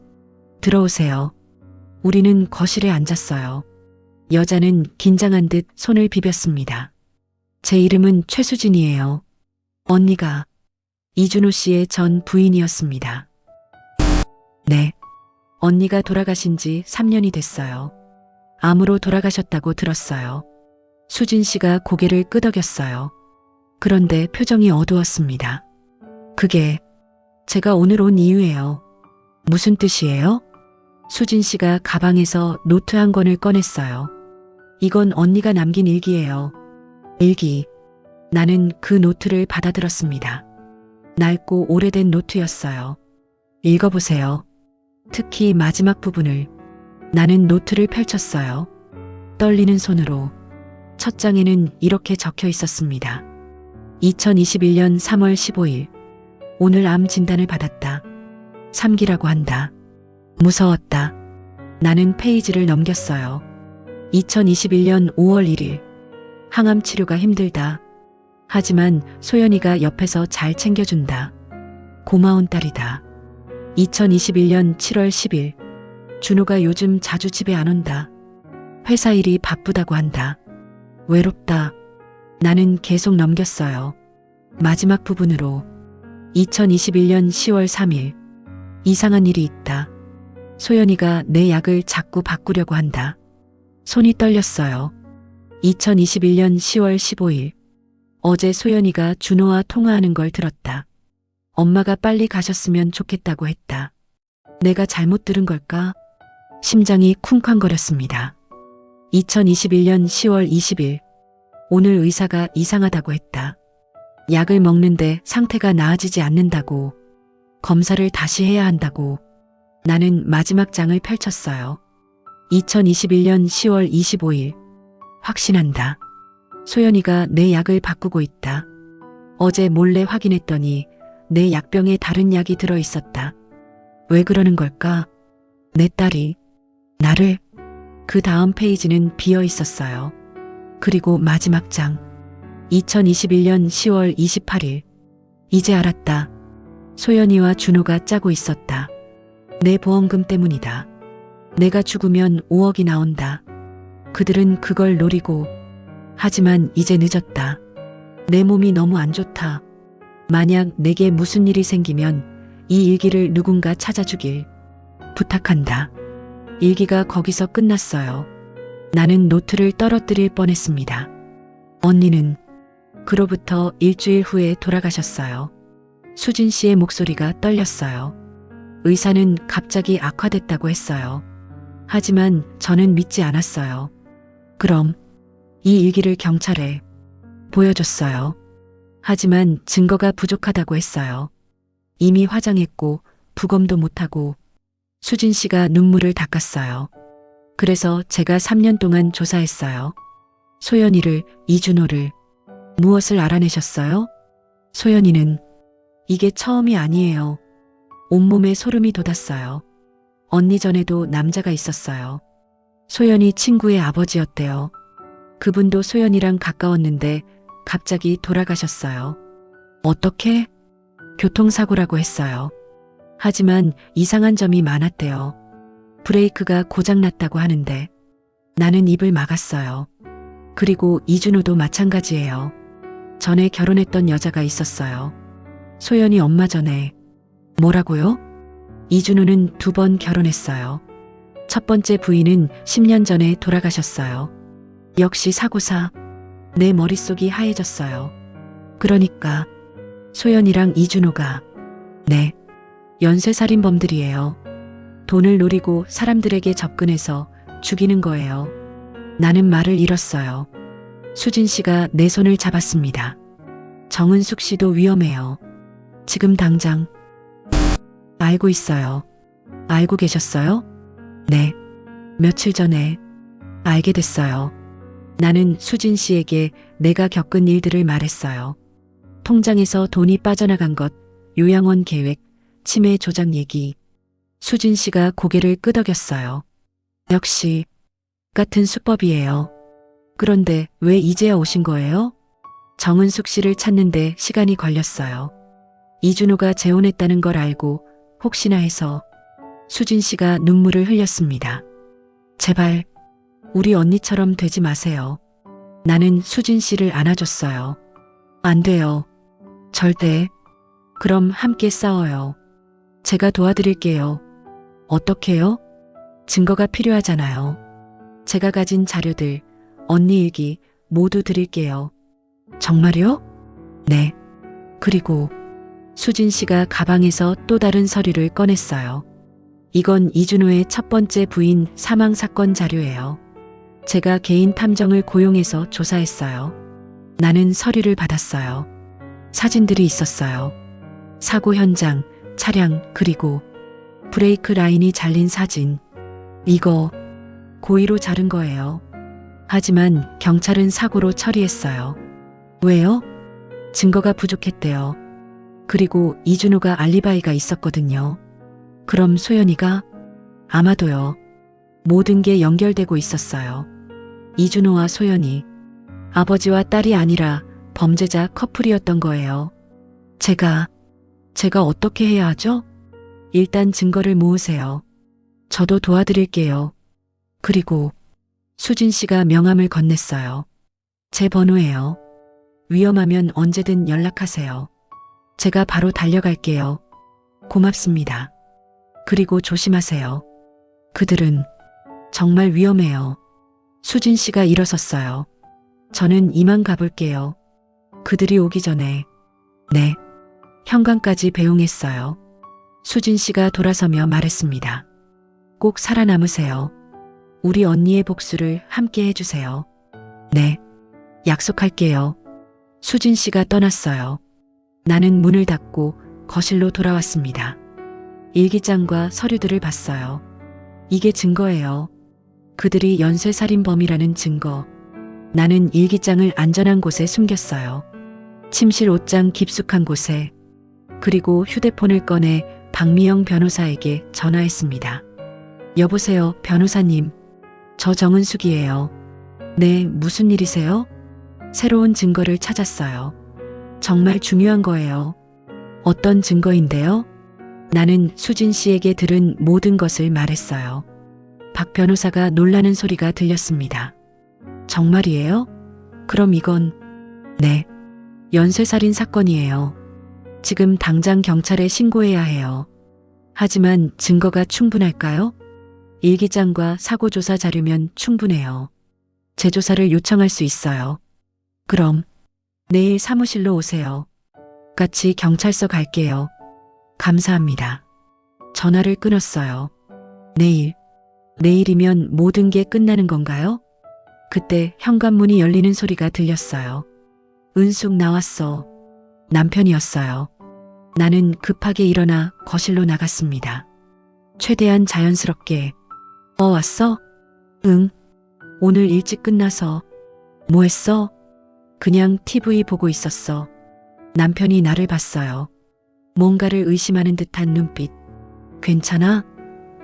들어오세요. 우리는 거실에 앉았어요. 여자는 긴장한 듯 손을 비볐습니다. 제 이름은 최수진이에요. 언니가 이준호 씨의 전 부인이었습니다. 네. 언니가 돌아가신 지 3년이 됐어요. 암으로 돌아가셨다고 들었어요. 수진 씨가 고개를 끄덕였어요. 그런데 표정이 어두웠습니다. 그게 제가 오늘 온 이유예요. 무슨 뜻이에요? 수진 씨가 가방에서 노트 한 권을 꺼냈어요. 이건 언니가 남긴 일기예요. 일기. 나는 그 노트를 받아들었습니다. 낡고 오래된 노트였어요. 읽어보세요. 특히 마지막 부분을. 나는 노트를 펼쳤어요. 떨리는 손으로. 첫 장에는 이렇게 적혀 있었습니다. 2021년 3월 15일. 오늘 암 진단을 받았다. 3기라고 한다. 무서웠다. 나는 페이지를 넘겼어요. 2021년 5월 1일. 항암 치료가 힘들다. 하지만 소연이가 옆에서 잘 챙겨준다. 고마운 딸이다. 2021년 7월 10일. 준호가 요즘 자주 집에 안 온다. 회사 일이 바쁘다고 한다. 외롭다. 나는 계속 넘겼어요. 마지막 부분으로. 2021년 10월 3일. 이상한 일이 있다. 소연이가 내 약을 자꾸 바꾸려고 한다. 손이 떨렸어요. 2021년 10월 15일. 어제 소연이가 준호와 통화하는 걸 들었다. 엄마가 빨리 가셨으면 좋겠다고 했다. 내가 잘못 들은 걸까? 심장이 쿵쾅거렸습니다. 2021년 10월 20일. 오늘 의사가 이상하다고 했다. 약을 먹는데 상태가 나아지지 않는다고. 검사를 다시 해야 한다고. 나는 마지막 장을 펼쳤어요. 2021년 10월 25일. 확신한다. 소연이가 내 약을 바꾸고 있다. 어제 몰래 확인했더니 내 약병에 다른 약이 들어 있었다. 왜 그러는 걸까? 내 딸이 나를. 그 다음 페이지는 비어 있었어요. 그리고 마지막 장. 2021년 10월 28일. 이제 알았다. 소연이와 준호가 짜고 있었다. 내 보험금 때문이다. 내가 죽으면 5억이 나온다. 그들은 그걸 노리고. 하지만 이제 늦었다. 내 몸이 너무 안 좋다. 만약 내게 무슨 일이 생기면 이 일기를 누군가 찾아주길 부탁한다. 일기가 거기서 끝났어요. 나는 노트를 떨어뜨릴 뻔했습니다. 언니는 그로부터 일주일 후에 돌아가셨어요. 수진 씨의 목소리가 떨렸어요. 의사는 갑자기 악화됐다고 했어요. 하지만 저는 믿지 않았어요. 그럼 이 일기를 경찰에 보여줬어요. 하지만 증거가 부족하다고 했어요. 이미 화장했고 부검도 못하고. 수진 씨가 눈물을 닦았어요. 그래서 제가 3년 동안 조사했어요. 소연이를, 이준호를. 무엇을 알아내셨어요? 소연이는 이게 처음이 아니에요. 온몸에 소름이 돋았어요. 언니 전에도 남자가 있었어요. 소연이 친구의 아버지였대요. 그분도 소연이랑 가까웠는데 갑자기 돌아가셨어요. 어떻게? 교통사고라고 했어요. 하지만 이상한 점이 많았대요. 브레이크가 고장났다고 하는데 나는 입을 막았어요. 그리고 이준호도 마찬가지예요. 전에 결혼했던 여자가 있었어요. 소연이 엄마 전에. 뭐라고요? 이준호는 2번 결혼했어요. 첫 번째 부인은 10년 전에 돌아가셨어요. 역시 사고사. 내 머릿속이 하얘졌어요. 그러니까 소연이랑 이준호가. 네. 연쇄살인범들이에요. 돈을 노리고 사람들에게 접근해서 죽이는 거예요. 나는 말을 잃었어요. 수진 씨가 내 손을 잡았습니다. 정은숙 씨도 위험해요. 지금 당장. 알고 있어요. 알고 계셨어요? 네. 며칠 전에 알게 됐어요. 나는 수진 씨에게 내가 겪은 일들을 말했어요. 통장에서 돈이 빠져나간 것, 요양원 계획, 치매 조작 얘기. 수진 씨가 고개를 끄덕였어요. 역시 같은 수법이에요. 그런데 왜 이제야 오신 거예요? 정은숙 씨를 찾는데 시간이 걸렸어요. 이준호가 재혼했다는 걸 알고 혹시나 해서. 수진 씨가 눈물을 흘렸습니다. 제발 우리 언니처럼 되지 마세요. 나는 수진 씨를 안아줬어요. 안 돼요. 절대. 그럼 함께 싸워요. 제가 도와드릴게요. 어떻게요? 증거가 필요하잖아요. 제가 가진 자료들, 언니 일기 모두 드릴게요. 정말요? 네. 그리고 수진 씨가 가방에서 또 다른 서류를 꺼냈어요. 이건 이준호의 첫 번째 부인 사망 사건 자료예요. 제가 개인 탐정을 고용해서 조사했어요. 나는 서류를 받았어요. 사진들이 있었어요. 사고 현장, 차량, 그리고 브레이크 라인이 잘린 사진. 이거 고의로 자른 거예요. 하지만 경찰은 사고로 처리했어요. 왜요? 증거가 부족했대요. 그리고 이준호가 알리바이가 있었거든요. 그럼 소연이가? 아마도요. 모든 게 연결되고 있었어요. 이준호와 소연이 아버지와 딸이 아니라 범죄자 커플이었던 거예요. 제가 어떻게 해야 하죠? 일단 증거를 모으세요. 저도 도와드릴게요. 그리고 수진 씨가 명함을 건넸어요. 제 번호예요. 위험하면 언제든 연락하세요. 제가 바로 달려갈게요. 고맙습니다. 그리고 조심하세요. 그들은 정말 위험해요. 수진 씨가 일어섰어요. 저는 이만 가볼게요. 그들이 오기 전에. 네. 현관까지 배웅했어요. 수진 씨가 돌아서며 말했습니다. 꼭 살아남으세요. 우리 언니의 복수를 함께 해주세요. 네. 약속할게요. 수진 씨가 떠났어요. 나는 문을 닫고 거실로 돌아왔습니다. 일기장과 서류들을 봤어요. 이게 증거예요. 그들이 연쇄살인범이라는 증거. 나는 일기장을 안전한 곳에 숨겼어요. 침실 옷장 깊숙한 곳에. 그리고 휴대폰을 꺼내 박미영 변호사에게 전화했습니다. 여보세요, 변호사님. 저 정은숙이에요. 네, 무슨 일이세요? 새로운 증거를 찾았어요. 정말 중요한 거예요. 어떤 증거인데요? 나는 수진 씨에게 들은 모든 것을 말했어요. 박 변호사가 놀라는 소리가 들렸습니다. 정말이에요? 그럼 이건, 네, 연쇄살인 사건이에요. 지금 당장 경찰에 신고해야 해요. 하지만 증거가 충분할까요? 일기장과 사고조사 자료면 충분해요. 재조사를 요청할 수 있어요. 그럼 내일 사무실로 오세요. 같이 경찰서 갈게요. 감사합니다. 전화를 끊었어요. 내일이면 모든 게 끝나는 건가요? 그때 현관문이 열리는 소리가 들렸어요. 은숙 나왔어. 남편이었어요. 나는 급하게 일어나 거실로 나갔습니다. 최대한 자연스럽게. 왔어? 응. 오늘 일찍 끝나서. 뭐 했어? 그냥 TV 보고 있었어. 남편이 나를 봤어요. 뭔가를 의심하는 듯한 눈빛. 괜찮아?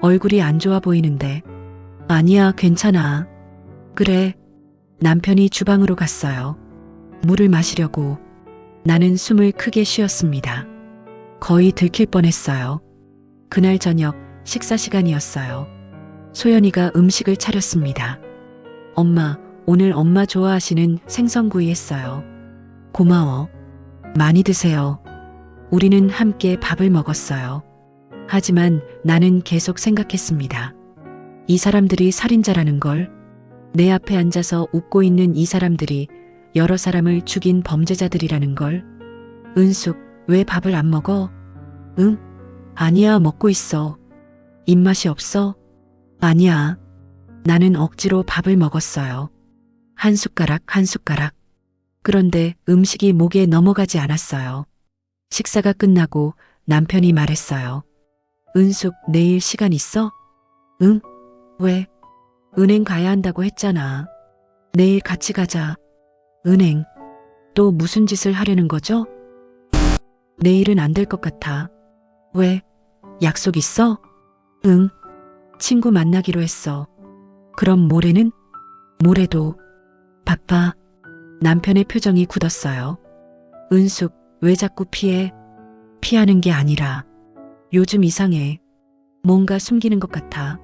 얼굴이 안 좋아 보이는데. 아니야, 괜찮아. 그래. 남편이 주방으로 갔어요. 물을 마시려고. 나는 숨을 크게 쉬었습니다. 거의 들킬 뻔했어요. 그날 저녁 식사 시간이었어요. 소연이가 음식을 차렸습니다. 엄마, 오늘 엄마 좋아하시는 생선구이 했어요. 고마워. 많이 드세요. 우리는 함께 밥을 먹었어요. 하지만 나는 계속 생각했습니다. 이 사람들이 살인자라는 걸. 내 앞에 앉아서 웃고 있는 이 사람들이 여러 사람을 죽인 범죄자들이라는 걸. 은숙, 왜 밥을 안 먹어? 응? 아니야, 먹고 있어. 입맛이 없어? 아니야. 나는 억지로 밥을 먹었어요. 한 숟가락, 한 숟가락. 그런데 음식이 목에 넘어가지 않았어요. 식사가 끝나고 남편이 말했어요. 은숙, 내일 시간 있어? 응? 왜? 은행 가야 한다고 했잖아. 내일 같이 가자. 은행. 또 무슨 짓을 하려는 거죠? 내일은 안 될 것 같아. 왜? 약속 있어? 응, 친구 만나기로 했어. 그럼 모레는? 모레도. 바빠. 남편의 표정이 굳었어요. 은숙, 왜 자꾸 피해? 피하는 게 아니라 요즘 이상해. 뭔가 숨기는 것 같아.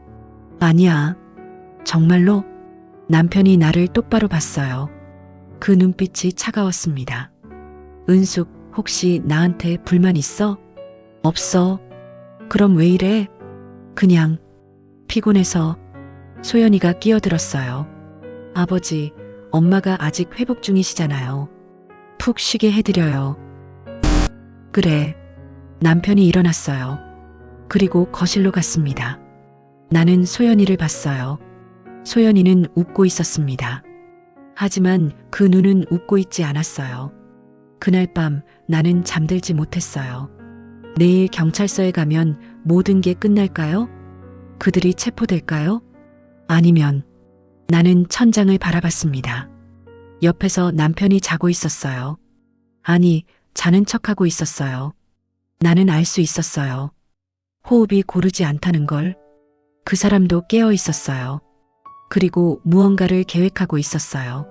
아니야. 정말로? 남편이 나를 똑바로 봤어요. 그 눈빛이 차가웠습니다. 은숙, 혹시 나한테 불만 있어? 없어. 그럼 왜 이래? 그냥 피곤해서. 소연이가 끼어들었어요. 아버지, 엄마가 아직 회복 중이시잖아요. 푹 쉬게 해드려요. 그래. 남편이 일어났어요. 그리고 거실로 갔습니다. 나는 소연이를 봤어요. 소연이는 웃고 있었습니다. 하지만 그 눈은 웃고 있지 않았어요. 그날 밤 나는 잠들지 못했어요. 내일 경찰서에 가면 모든 게 끝날까요? 그들이 체포될까요? 아니면 나는 천장을 바라봤습니다. 옆에서 남편이 자고 있었어요. 아니, 자는 척하고 있었어요. 나는 알 수 있었어요. 호흡이 고르지 않다는 걸. 그 사람도 깨어 있었어요. 그리고 무언가를 계획하고 있었어요.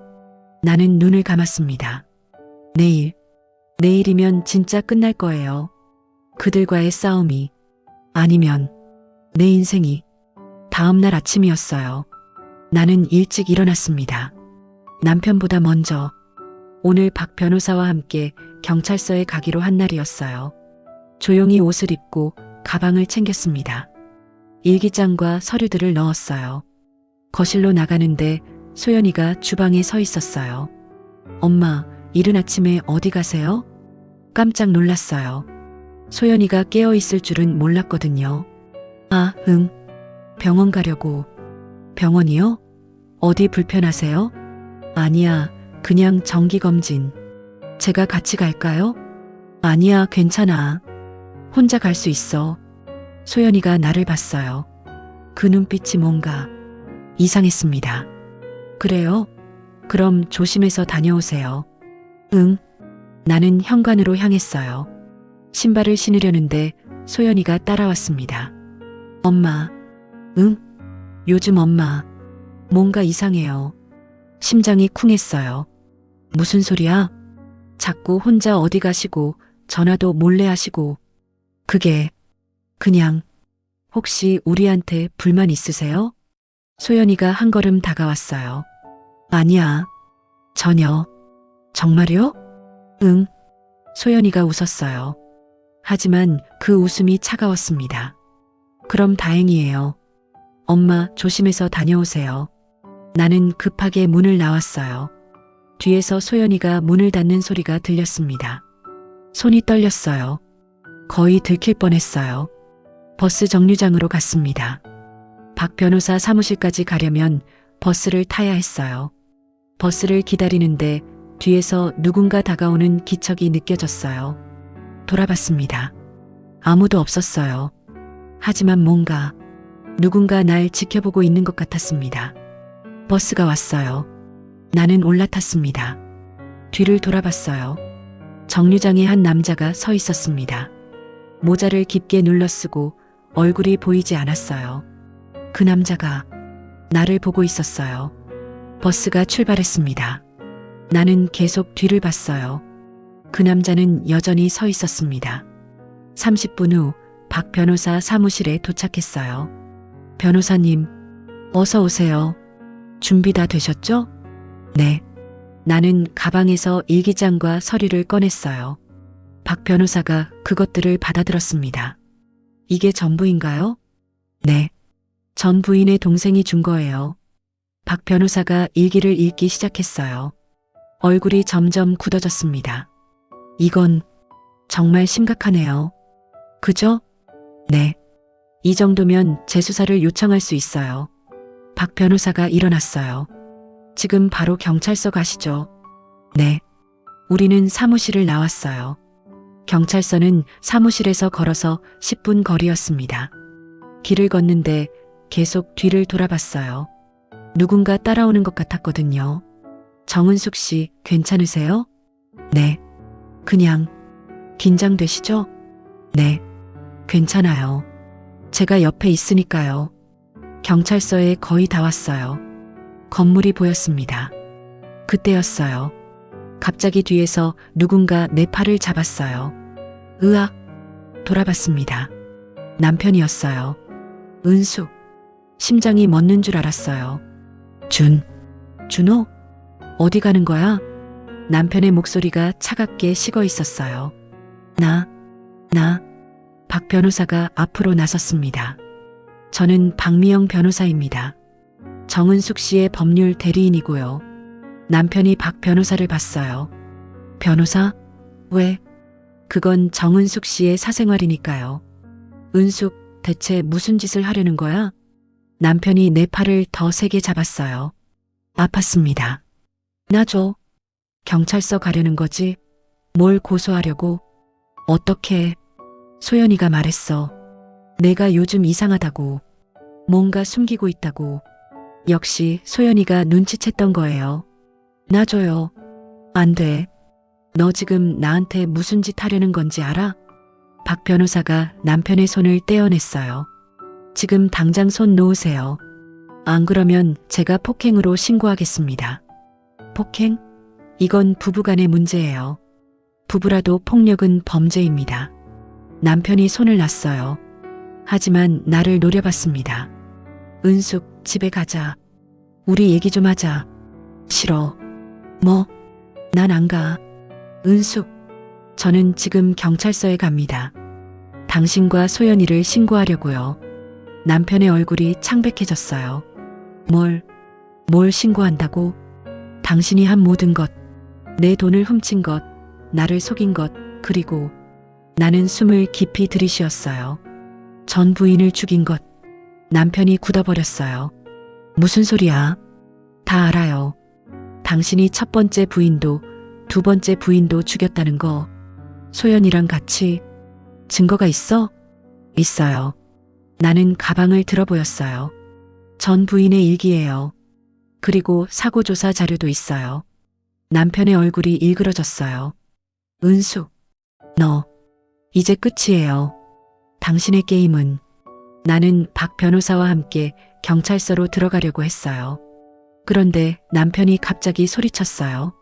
나는 눈을 감았습니다. 내일이면 진짜 끝날 거예요. 그들과의 싸움이. 아니면 내 인생이. 다음 날 아침이었어요. 나는 일찍 일어났습니다. 남편보다 먼저. 오늘 박 변호사와 함께 경찰서에 가기로 한 날이었어요. 조용히 옷을 입고 가방을 챙겼습니다. 일기장과 서류들을 넣었어요. 거실로 나가는데 소연이가 주방에 서 있었어요. 엄마, 이른 아침에 어디 가세요? 깜짝 놀랐어요. 소연이가 깨어 있을 줄은 몰랐거든요. 아, 응. 병원 가려고. 병원이요? 어디 불편하세요? 아니야, 그냥 정기검진. 제가 같이 갈까요? 아니야, 괜찮아. 혼자 갈 수 있어. 소연이가 나를 봤어요. 그 눈빛이 뭔가 이상했습니다. 그래요? 그럼 조심해서 다녀오세요. 응. 나는 현관으로 향했어요. 신발을 신으려는데 소연이가 따라왔습니다. 엄마. 응? 요즘 엄마. 뭔가 이상해요. 심장이 쿵했어요. 무슨 소리야? 자꾸 혼자 어디 가시고 전화도 몰래 하시고. 그게 그냥 혹시 우리한테 불만 있으세요? 소연이가 한 걸음 다가왔어요. 아니야. 전혀. 정말요? 응. 소연이가 웃었어요. 하지만 그 웃음이 차가웠습니다. 그럼 다행이에요. 엄마 조심해서 다녀오세요. 나는 급하게 문을 나왔어요. 뒤에서 소연이가 문을 닫는 소리가 들렸습니다. 손이 떨렸어요. 거의 들킬 뻔했어요. 버스 정류장으로 갔습니다. 박 변호사 사무실까지 가려면 버스를 타야 했어요. 버스를 기다리는데 뒤에서 누군가 다가오는 기척이 느껴졌어요. 돌아봤습니다. 아무도 없었어요. 하지만 누군가 날 지켜보고 있는 것 같았습니다. 버스가 왔어요. 나는 올라탔습니다. 뒤를 돌아봤어요. 정류장에 한 남자가 서 있었습니다. 모자를 깊게 눌러쓰고 얼굴이 보이지 않았어요. 그 남자가 나를 보고 있었어요. 버스가 출발했습니다. 나는 계속 뒤를 봤어요. 그 남자는 여전히 서 있었습니다. 30분 후 박 변호사 사무실에 도착했어요. 변호사님, 어서 오세요. 준비 다 되셨죠? 네. 나는 가방에서 일기장과 서류를 꺼냈어요. 박 변호사가 그것들을 받아들었습니다. 이게 전부인가요? 네. 전 부인의 동생이 준 거예요. 박 변호사가 일기를 읽기 시작했어요. 얼굴이 점점 굳어졌습니다. 이건 정말 심각하네요. 그죠? 네. 이 정도면 재수사를 요청할 수 있어요. 박 변호사가 일어났어요. 지금 바로 경찰서 가시죠. 네. 우리는 사무실을 나왔어요. 경찰서는 사무실에서 걸어서 10분 거리였습니다. 길을 걷는데 계속 뒤를 돌아봤어요. 누군가 따라오는 것 같았거든요. 정은숙 씨, 괜찮으세요? 네. 그냥 긴장되시죠? 네. 괜찮아요. 제가 옆에 있으니까요. 경찰서에 거의 다 왔어요. 건물이 보였습니다. 그때였어요. 갑자기 뒤에서 누군가 내 팔을 잡았어요. 으악! 돌아봤습니다. 남편이었어요. 은숙. 심장이 멎는 줄 알았어요. 준호? 어디 가는 거야? 남편의 목소리가 차갑게 식어 있었어요. 나. 박 변호사가 앞으로 나섰습니다. 저는 박미영 변호사입니다. 정은숙 씨의 법률 대리인이고요. 남편이 박 변호사를 봤어요. 변호사? 왜? 그건 정은숙 씨의 사생활이니까요. 은숙, 대체 무슨 짓을 하려는 거야? 남편이 내 팔을 더 세게 잡았어요. 아팠습니다. 놔줘. 경찰서 가려는 거지? 뭘 고소하려고? 어떻게? 소연이가 말했어. 내가 요즘 이상하다고. 뭔가 숨기고 있다고. 역시 소연이가 눈치챘던 거예요. 놔줘요. 안 돼. 너 지금 나한테 무슨 짓 하려는 건지 알아? 박 변호사가 남편의 손을 떼어냈어요. 지금 당장 손 놓으세요. 안 그러면 제가 폭행으로 신고하겠습니다. 폭행? 이건 부부간의 문제예요. 부부라도 폭력은 범죄입니다. 남편이 손을 놨어요. 하지만 나를 노려봤습니다. 은숙, 집에 가자. 우리 얘기 좀 하자. 싫어. 뭐? 난 안 가. 은숙, 저는 지금 경찰서에 갑니다. 당신과 소연이를 신고하려고요. 남편의 얼굴이 창백해졌어요. 뭘 신고한다고? 당신이 한 모든 것, 내 돈을 훔친 것, 나를 속인 것, 그리고 나는 숨을 깊이 들이쉬었어요. 전 부인을 죽인 것. 남편이 굳어버렸어요. 무슨 소리야? 다 알아요. 당신이 첫 번째 부인도 두 번째 부인도 죽였다는 거. 소연이랑 같이. 증거가 있어? 있어요. 나는 가방을 들어보였어요. 전 부인의 일기예요. 그리고 사고조사 자료도 있어요. 남편의 얼굴이 일그러졌어요. 은숙, 너 이제 끝이에요. 당신의 게임은. 나는 박 변호사와 함께 경찰서로 들어가려고 했어요. 그런데 남편이 갑자기 소리쳤어요.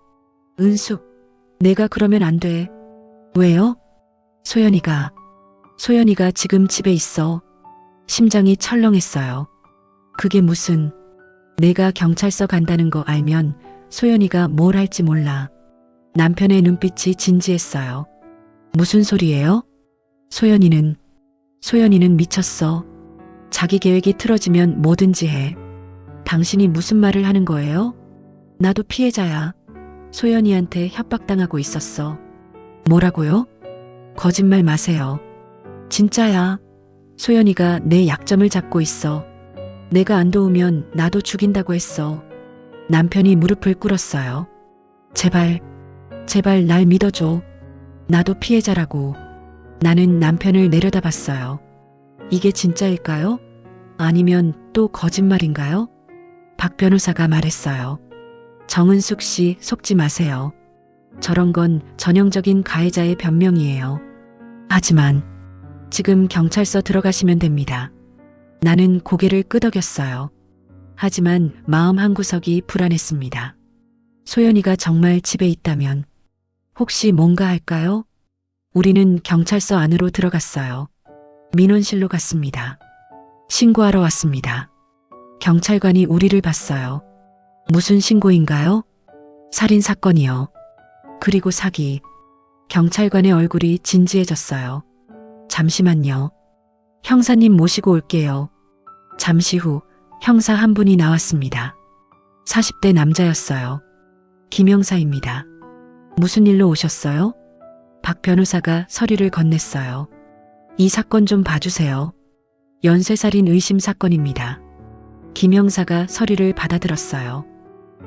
은숙, 내가 그러면 안 돼. 왜요? 소연이가 지금 집에 있어. 심장이 철렁했어요. 그게 무슨, 내가 경찰서 간다는 거 알면 소연이가 뭘 할지 몰라. 남편의 눈빛이 진지했어요. 무슨 소리예요? 소연이는 미쳤어. 자기 계획이 틀어지면 뭐든지 해. 당신이 무슨 말을 하는 거예요? 나도 피해자야. 소연이한테 협박당하고 있었어. 뭐라고요? 거짓말 마세요. 진짜야. 소연이가 내 약점을 잡고 있어. 내가 안 도우면 나도 죽인다고 했어. 남편이 무릎을 꿇었어요. 제발 날 믿어줘. 나도 피해자라고. 나는 남편을 내려다봤어요. 이게 진짜일까요? 아니면 또 거짓말인가요? 박 변호사가 말했어요. 정은숙 씨, 속지 마세요. 저런 건 전형적인 가해자의 변명이에요. 하지만 지금 경찰서 들어가시면 됩니다. 나는 고개를 끄덕였어요. 하지만 마음 한구석이 불안했습니다. 소연이가 정말 집에 있다면 혹시 뭔가 할까요? 우리는 경찰서 안으로 들어갔어요. 민원실로 갔습니다. 신고하러 왔습니다. 경찰관이 우리를 봤어요. 무슨 신고인가요? 살인 사건이요. 그리고 사기. 경찰관의 얼굴이 진지해졌어요. 잠시만요. 형사님 모시고 올게요. 잠시 후 형사 한 분이 나왔습니다. 40대 남자였어요. 김형사입니다. 무슨 일로 오셨어요? 박 변호사가 서류를 건넸어요. 이 사건 좀 봐주세요. 연쇄살인 의심 사건입니다. 김형사가 서류를 받아들었어요.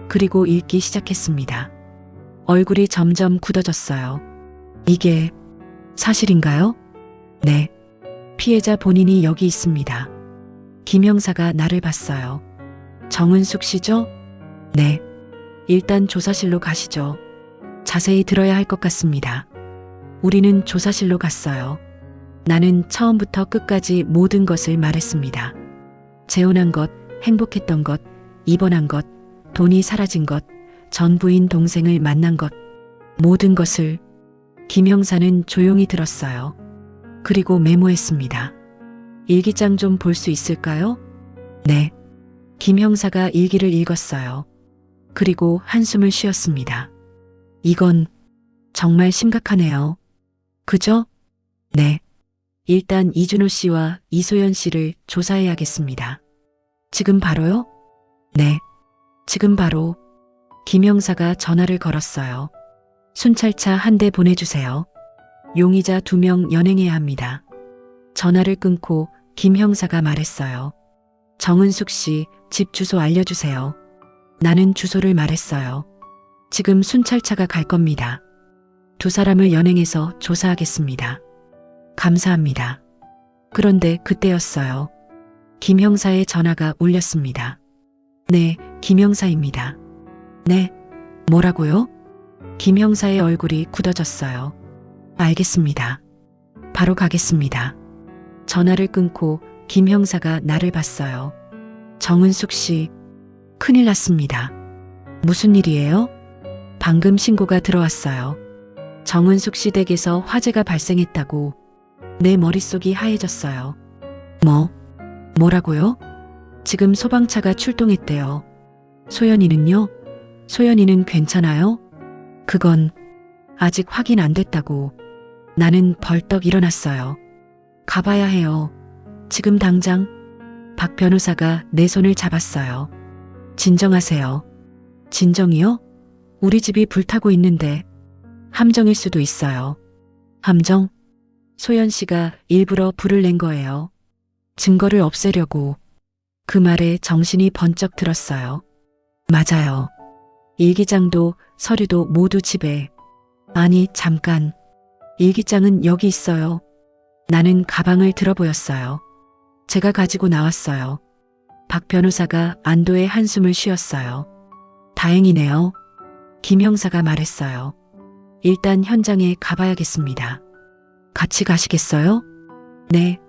그리고 읽기 시작했습니다. 얼굴이 점점 굳어졌어요. 이게 사실인가요? 네. 피해자 본인이 여기 있습니다. 김형사가 나를 봤어요. 정은숙 씨죠? 네. 일단 조사실로 가시죠. 자세히 들어야 할 것 같습니다. 우리는 조사실로 갔어요. 나는 처음부터 끝까지 모든 것을 말했습니다. 재혼한 것, 행복했던 것, 입원한 것, 돈이 사라진 것, 전 부인 동생을 만난 것, 모든 것을. 김 형사는 조용히 들었어요. 그리고 메모했습니다. 일기장 좀 볼 수 있을까요? 네. 김 형사가 일기를 읽었어요. 그리고 한숨을 쉬었습니다. 이건 정말 심각하네요. 그죠? 네. 일단 이준호 씨와 이소연 씨를 조사해야겠습니다. 지금 바로요? 네. 지금 바로. 김 형사가 전화를 걸었어요. 순찰차 한 대 보내주세요. 용의자 2명 연행해야 합니다. 전화를 끊고 김 형사가 말했어요. 정은숙 씨 집 주소 알려주세요. 나는 주소를 말했어요. 지금 순찰차가 갈 겁니다. 2사람을 연행해서 조사하겠습니다. 감사합니다. 그런데 그때였어요. 김 형사의 전화가 울렸습니다. 네, 김 형사입니다. 네, 뭐라고요? 김 형사의 얼굴이 굳어졌어요. 알겠습니다. 바로 가겠습니다. 전화를 끊고 김 형사가 나를 봤어요. 정은숙 씨, 큰일 났습니다. 무슨 일이에요? 방금 신고가 들어왔어요. 정은숙 씨 댁에서 화재가 발생했다고. 내 머릿속이 하얘졌어요. 뭐라고요? 지금 소방차가 출동했대요. 소연이는요? 소연이는 괜찮아요? 그건 아직 확인 안 됐다고. 나는 벌떡 일어났어요. 가봐야 해요. 지금 당장. 박 변호사가 내 손을 잡았어요. 진정하세요. 진정이요? 우리 집이 불타고 있는데. 함정일 수도 있어요. 함정? 소연 씨가 일부러 불을 낸 거예요. 증거를 없애려고. 그 말에 정신이 번쩍 들었어요. 맞아요. 일기장도 서류도 모두 집에. 아니, 잠깐. 일기장은 여기 있어요. 나는 가방을 들어보였어요. 제가 가지고 나왔어요. 박 변호사가 안도의 한숨을 쉬었어요. 다행이네요. 김 형사가 말했어요. 일단 현장에 가봐야겠습니다. 같이 가시겠어요? 네.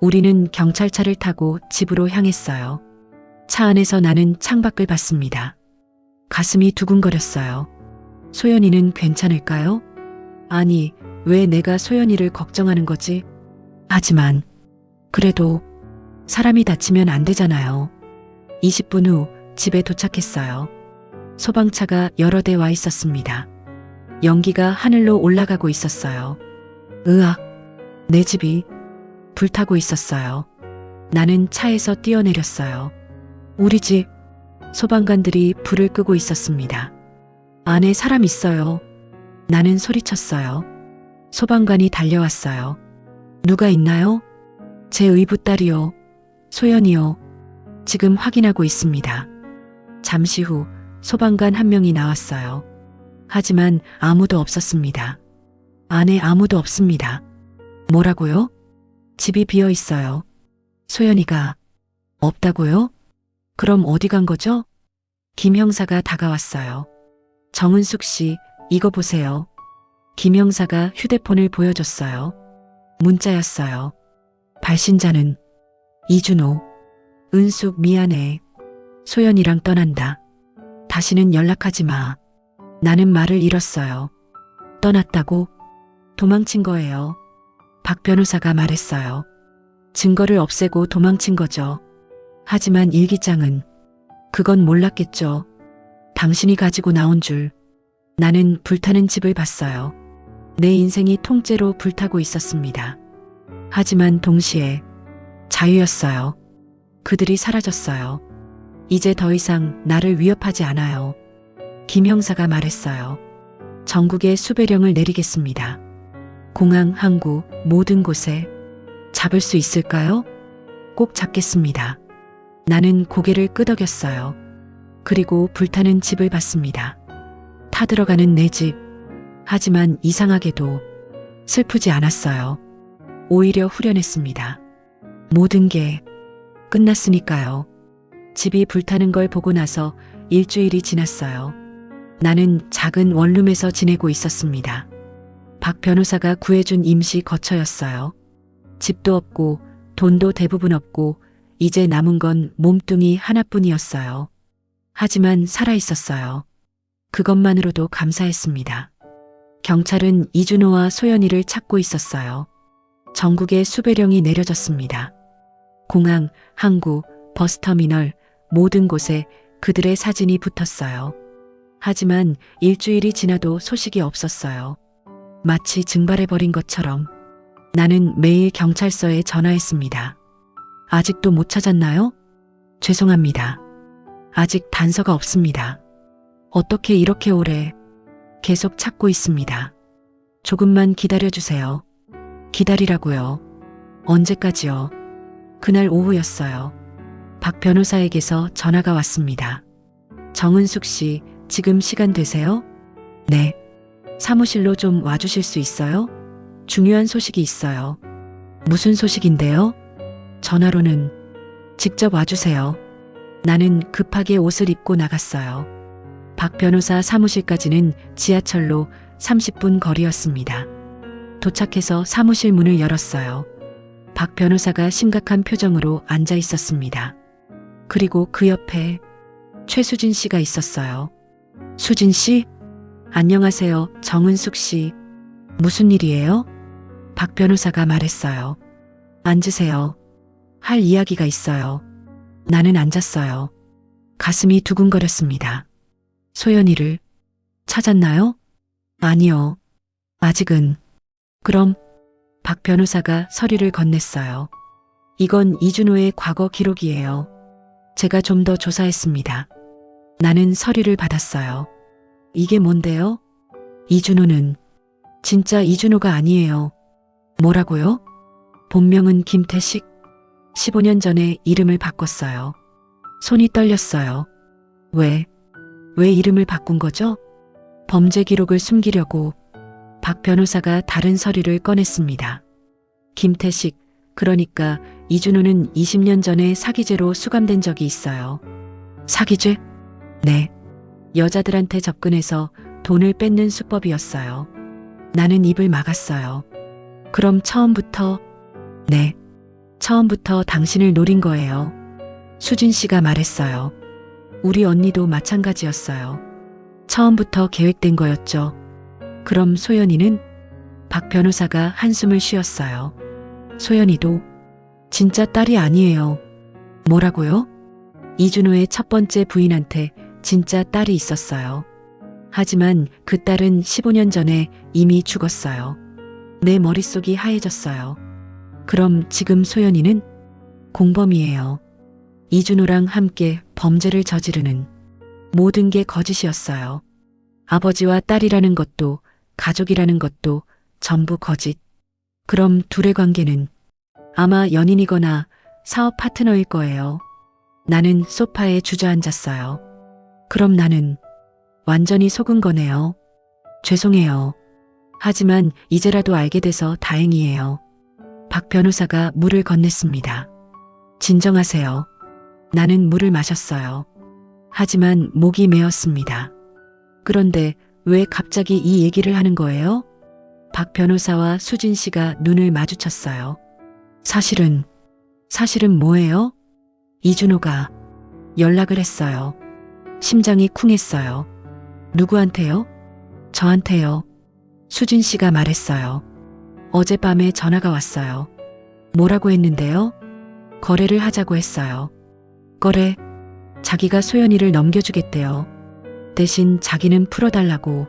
우리는 경찰차를 타고 집으로 향했어요. 차 안에서 나는 창밖을 봤습니다. 가슴이 두근거렸어요. 소연이는 괜찮을까요? 아니, 왜 내가 소연이를 걱정하는 거지? 하지만 그래도 사람이 다치면 안 되잖아요. 20분 후 집에 도착했어요. 소방차가 여러 대 와 있었습니다. 연기가 하늘로 올라가고 있었어요. 으악, 내 집이 불타고 있었어요. 나는 차에서 뛰어내렸어요. 우리 집. 소방관들이 불을 끄고 있었습니다. 안에 사람 있어요. 나는 소리쳤어요. 소방관이 달려왔어요. 누가 있나요? 제 의붓딸이요. 소연이요. 지금 확인하고 있습니다. 잠시 후 소방관 한 명이 나왔어요. 하지만 아무도 없었습니다. 안에 아무도 없습니다. 뭐라고요? 집이 비어 있어요. 소연이가 없다고요? 그럼 어디 간 거죠? 김 형사가 다가왔어요. 정은숙 씨, 이거 보세요. 김 형사가 휴대폰을 보여줬어요. 문자였어요. 발신자는 이준호. 은숙 미안해. 소연이랑 떠난다. 다시는 연락하지 마. 나는 말을 잃었어요. 떠났다고? 도망친 거예요. 박 변호사가 말했어요. 증거를 없애고 도망친 거죠. 하지만 일기장은 그건 몰랐겠죠. 당신이 가지고 나온 줄. 나는 불타는 집을 봤어요. 내 인생이 통째로 불타고 있었습니다. 하지만 동시에 자유였어요. 그들이 사라졌어요. 이제 더 이상 나를 위협하지 않아요. 김 형사가 말했어요. 전국에 수배령을 내리겠습니다. 공항, 항구, 모든 곳에. 잡을 수 있을까요? 꼭 잡겠습니다. 나는 고개를 끄덕였어요. 그리고 불타는 집을 봤습니다. 타들어가는 내 집. 하지만 이상하게도 슬프지 않았어요. 오히려 후련했습니다. 모든 게 끝났으니까요. 집이 불타는 걸 보고 나서 일주일이 지났어요. 나는 작은 원룸에서 지내고 있었습니다. 박 변호사가 구해준 임시 거처였어요. 집도 없고 돈도 대부분 없고 이제 남은 건 몸뚱이 하나뿐이었어요. 하지만 살아 있었어요. 그것만으로도 감사했습니다. 경찰은 이준호와 소연이를 찾고 있었어요. 전국에 수배령이 내려졌습니다. 공항, 항구, 버스터미널 모든 곳에 그들의 사진이 붙었어요. 하지만 일주일이 지나도 소식이 없었어요. 마치 증발해버린 것처럼 나는 매일 경찰서에 전화했습니다. 아직도 못 찾았나요? 죄송합니다. 아직 단서가 없습니다. 어떻게 이렇게 오래 계속 찾고 있습니다. 조금만 기다려주세요. 기다리라고요. 언제까지요? 그날 오후였어요. 박 변호사에게서 전화가 왔습니다. 정은숙 씨, 지금 시간 되세요? 네. 사무실로 좀 와주실 수 있어요? 중요한 소식이 있어요. 무슨 소식인데요? 전화로는 직접 와주세요. 나는 급하게 옷을 입고 나갔어요. 박 변호사 사무실까지는 지하철로 30분 거리였습니다. 도착해서 사무실 문을 열었어요. 박 변호사가 심각한 표정으로 앉아 있었습니다. 그리고 그 옆에 최수진 씨가 있었어요. 수진 씨? 안녕하세요, 정은숙 씨. 무슨 일이에요? 박 변호사가 말했어요. 앉으세요. 할 이야기가 있어요. 나는 앉았어요. 가슴이 두근거렸습니다. 소연이를 찾았나요? 아니요. 아직은. 그럼 박 변호사가 서류를 건넸어요. 이건 이준호의 과거 기록이에요. 제가 좀 더 조사했습니다. 나는 서류를 받았어요. 이게 뭔데요? 이준호는 진짜 이준호가 아니에요. 뭐라고요? 본명은 김태식. 15년 전에 이름을 바꿨어요. 손이 떨렸어요. 왜 이름을 바꾼 거죠? 범죄 기록을 숨기려고. 박 변호사가 다른 서류를 꺼냈습니다. 김태식, 그러니까 이준호는 20년 전에 사기죄로 수감된 적이 있어요. 사기죄? 네. 여자들한테 접근해서 돈을 뺏는 수법이었어요. 나는 입을 막았어요. 그럼 처음부터? 네. 처음부터 당신을 노린 거예요. 수진 씨가 말했어요. 우리 언니도 마찬가지였어요. 처음부터 계획된 거였죠. 그럼 소연이는? 박 변호사가 한숨을 쉬었어요. 소연이도 진짜 딸이 아니에요. 뭐라고요? 이준호의 첫 번째 부인한테 진짜 딸이 있었어요. 하지만 그 딸은 15년 전에 이미 죽었어요. 내 머릿속이 하얘졌어요. 그럼 지금 소연이는 공범이에요. 이준호랑 함께 범죄를 저지르는 모든 게 거짓이었어요. 아버지와 딸이라는 것도 가족이라는 것도 전부 거짓. 그럼 둘의 관계는 아마 연인이거나 사업 파트너일 거예요. 나는 소파에 주저앉았어요. 그럼 나는 완전히 속은 거네요. 죄송해요. 하지만 이제라도 알게 돼서 다행이에요. 박 변호사가 물을 건넸습니다. 진정하세요. 나는 물을 마셨어요. 하지만 목이 메었습니다. 그런데 왜 갑자기 이 얘기를 하는 거예요? 박 변호사와 수진 씨가 눈을 마주쳤어요. 사실은 뭐예요? 이준호가 연락을 했어요. 심장이 쿵했어요. 누구한테요? 저한테요. 수진 씨가 말했어요. 어젯밤에 전화가 왔어요. 뭐라고 했는데요? 거래를 하자고 했어요. 거래? 자기가 소연이를 넘겨주겠대요. 대신 자기는 풀어달라고.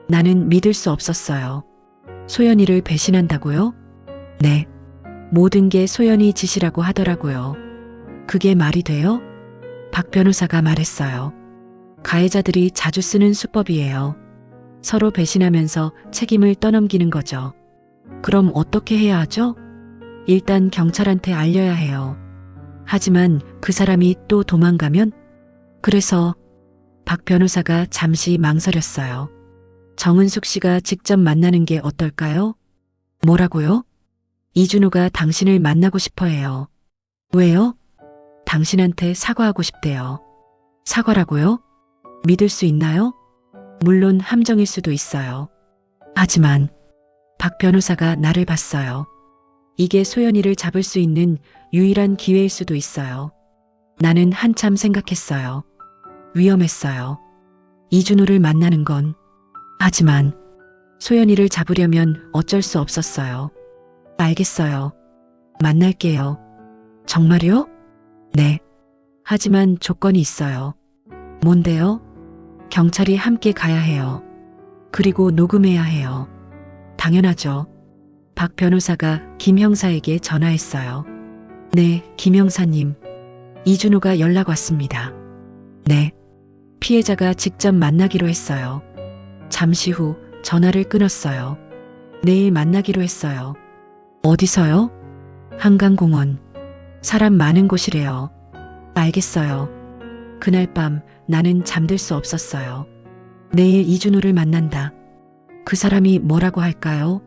나는 믿을 수 없었어요. 소연이를 배신한다고요? 네. 모든 게 소연이 짓이라고 하더라고요. 그게 말이 돼요? 박 변호사가 말했어요. 가해자들이 자주 쓰는 수법이에요. 서로 배신하면서 책임을 떠넘기는 거죠. 그럼 어떻게 해야 하죠? 일단 경찰한테 알려야 해요. 하지만 그 사람이 또 도망가면? 그래서 박 변호사가 잠시 망설였어요. 정은숙 씨가 직접 만나는 게 어떨까요? 뭐라고요? 이준호가 당신을 만나고 싶어 해요. 왜요? 당신한테 사과하고 싶대요. 사과라고요? 믿을 수 있나요? 물론 함정일 수도 있어요. 하지만 박 변호사가 나를 봤어요. 이게 소연이를 잡을 수 있는 유일한 기회일 수도 있어요. 나는 한참 생각했어요. 위험했어요. 이준호를 만나는 건. 하지만 소연이를 잡으려면 어쩔 수 없었어요. 알겠어요. 만날게요. 정말요? 네. 하지만 조건이 있어요. 뭔데요? 경찰이 함께 가야 해요. 그리고 녹음해야 해요. 당연하죠. 박 변호사가 김 형사에게 전화했어요. 네, 김 형사님. 이준호가 연락 왔습니다. 네. 피해자가 직접 만나기로 했어요. 잠시 후 전화를 끊었어요. 내일 만나기로 했어요. 어디서요? 한강공원. 사람 많은 곳이래요. 알겠어요. 그날 밤 나는 잠들 수 없었어요. 내일 이준호를 만난다. 그 사람이 뭐라고 할까요?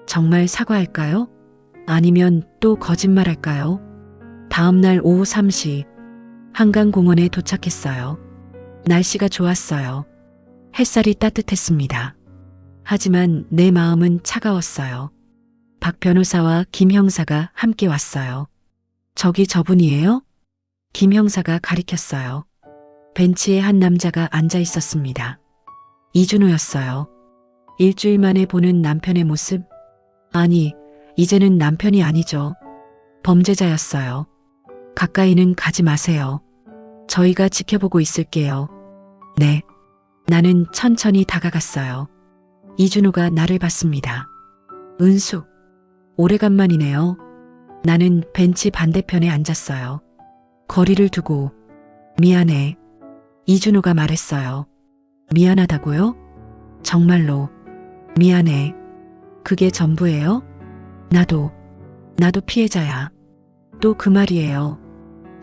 정말 사과할까요? 아니면 또 거짓말할까요? 다음 날 오후 3시 한강공원에 도착했어요. 날씨가 좋았어요. 햇살이 따뜻했습니다. 하지만 내 마음은 차가웠어요. 박 변호사와 김 형사가 함께 왔어요. 저기 저분이에요? 김 형사가 가리켰어요. 벤치에 한 남자가 앉아 있었습니다. 이준호였어요. 일주일 만에 보는 남편의 모습? 아니, 이제는 남편이 아니죠. 범죄자였어요. 가까이는 가지 마세요. 저희가 지켜보고 있을게요. 네. 나는 천천히 다가갔어요. 이준호가 나를 봤습니다. 은숙. 오래간만이네요. 나는 벤치 반대편에 앉았어요. 거리를 두고. 미안해. 이준호가 말했어요. 미안하다고요? 정말로. 미안해. 그게 전부예요? 나도 피해자야. 또 그 말이에요.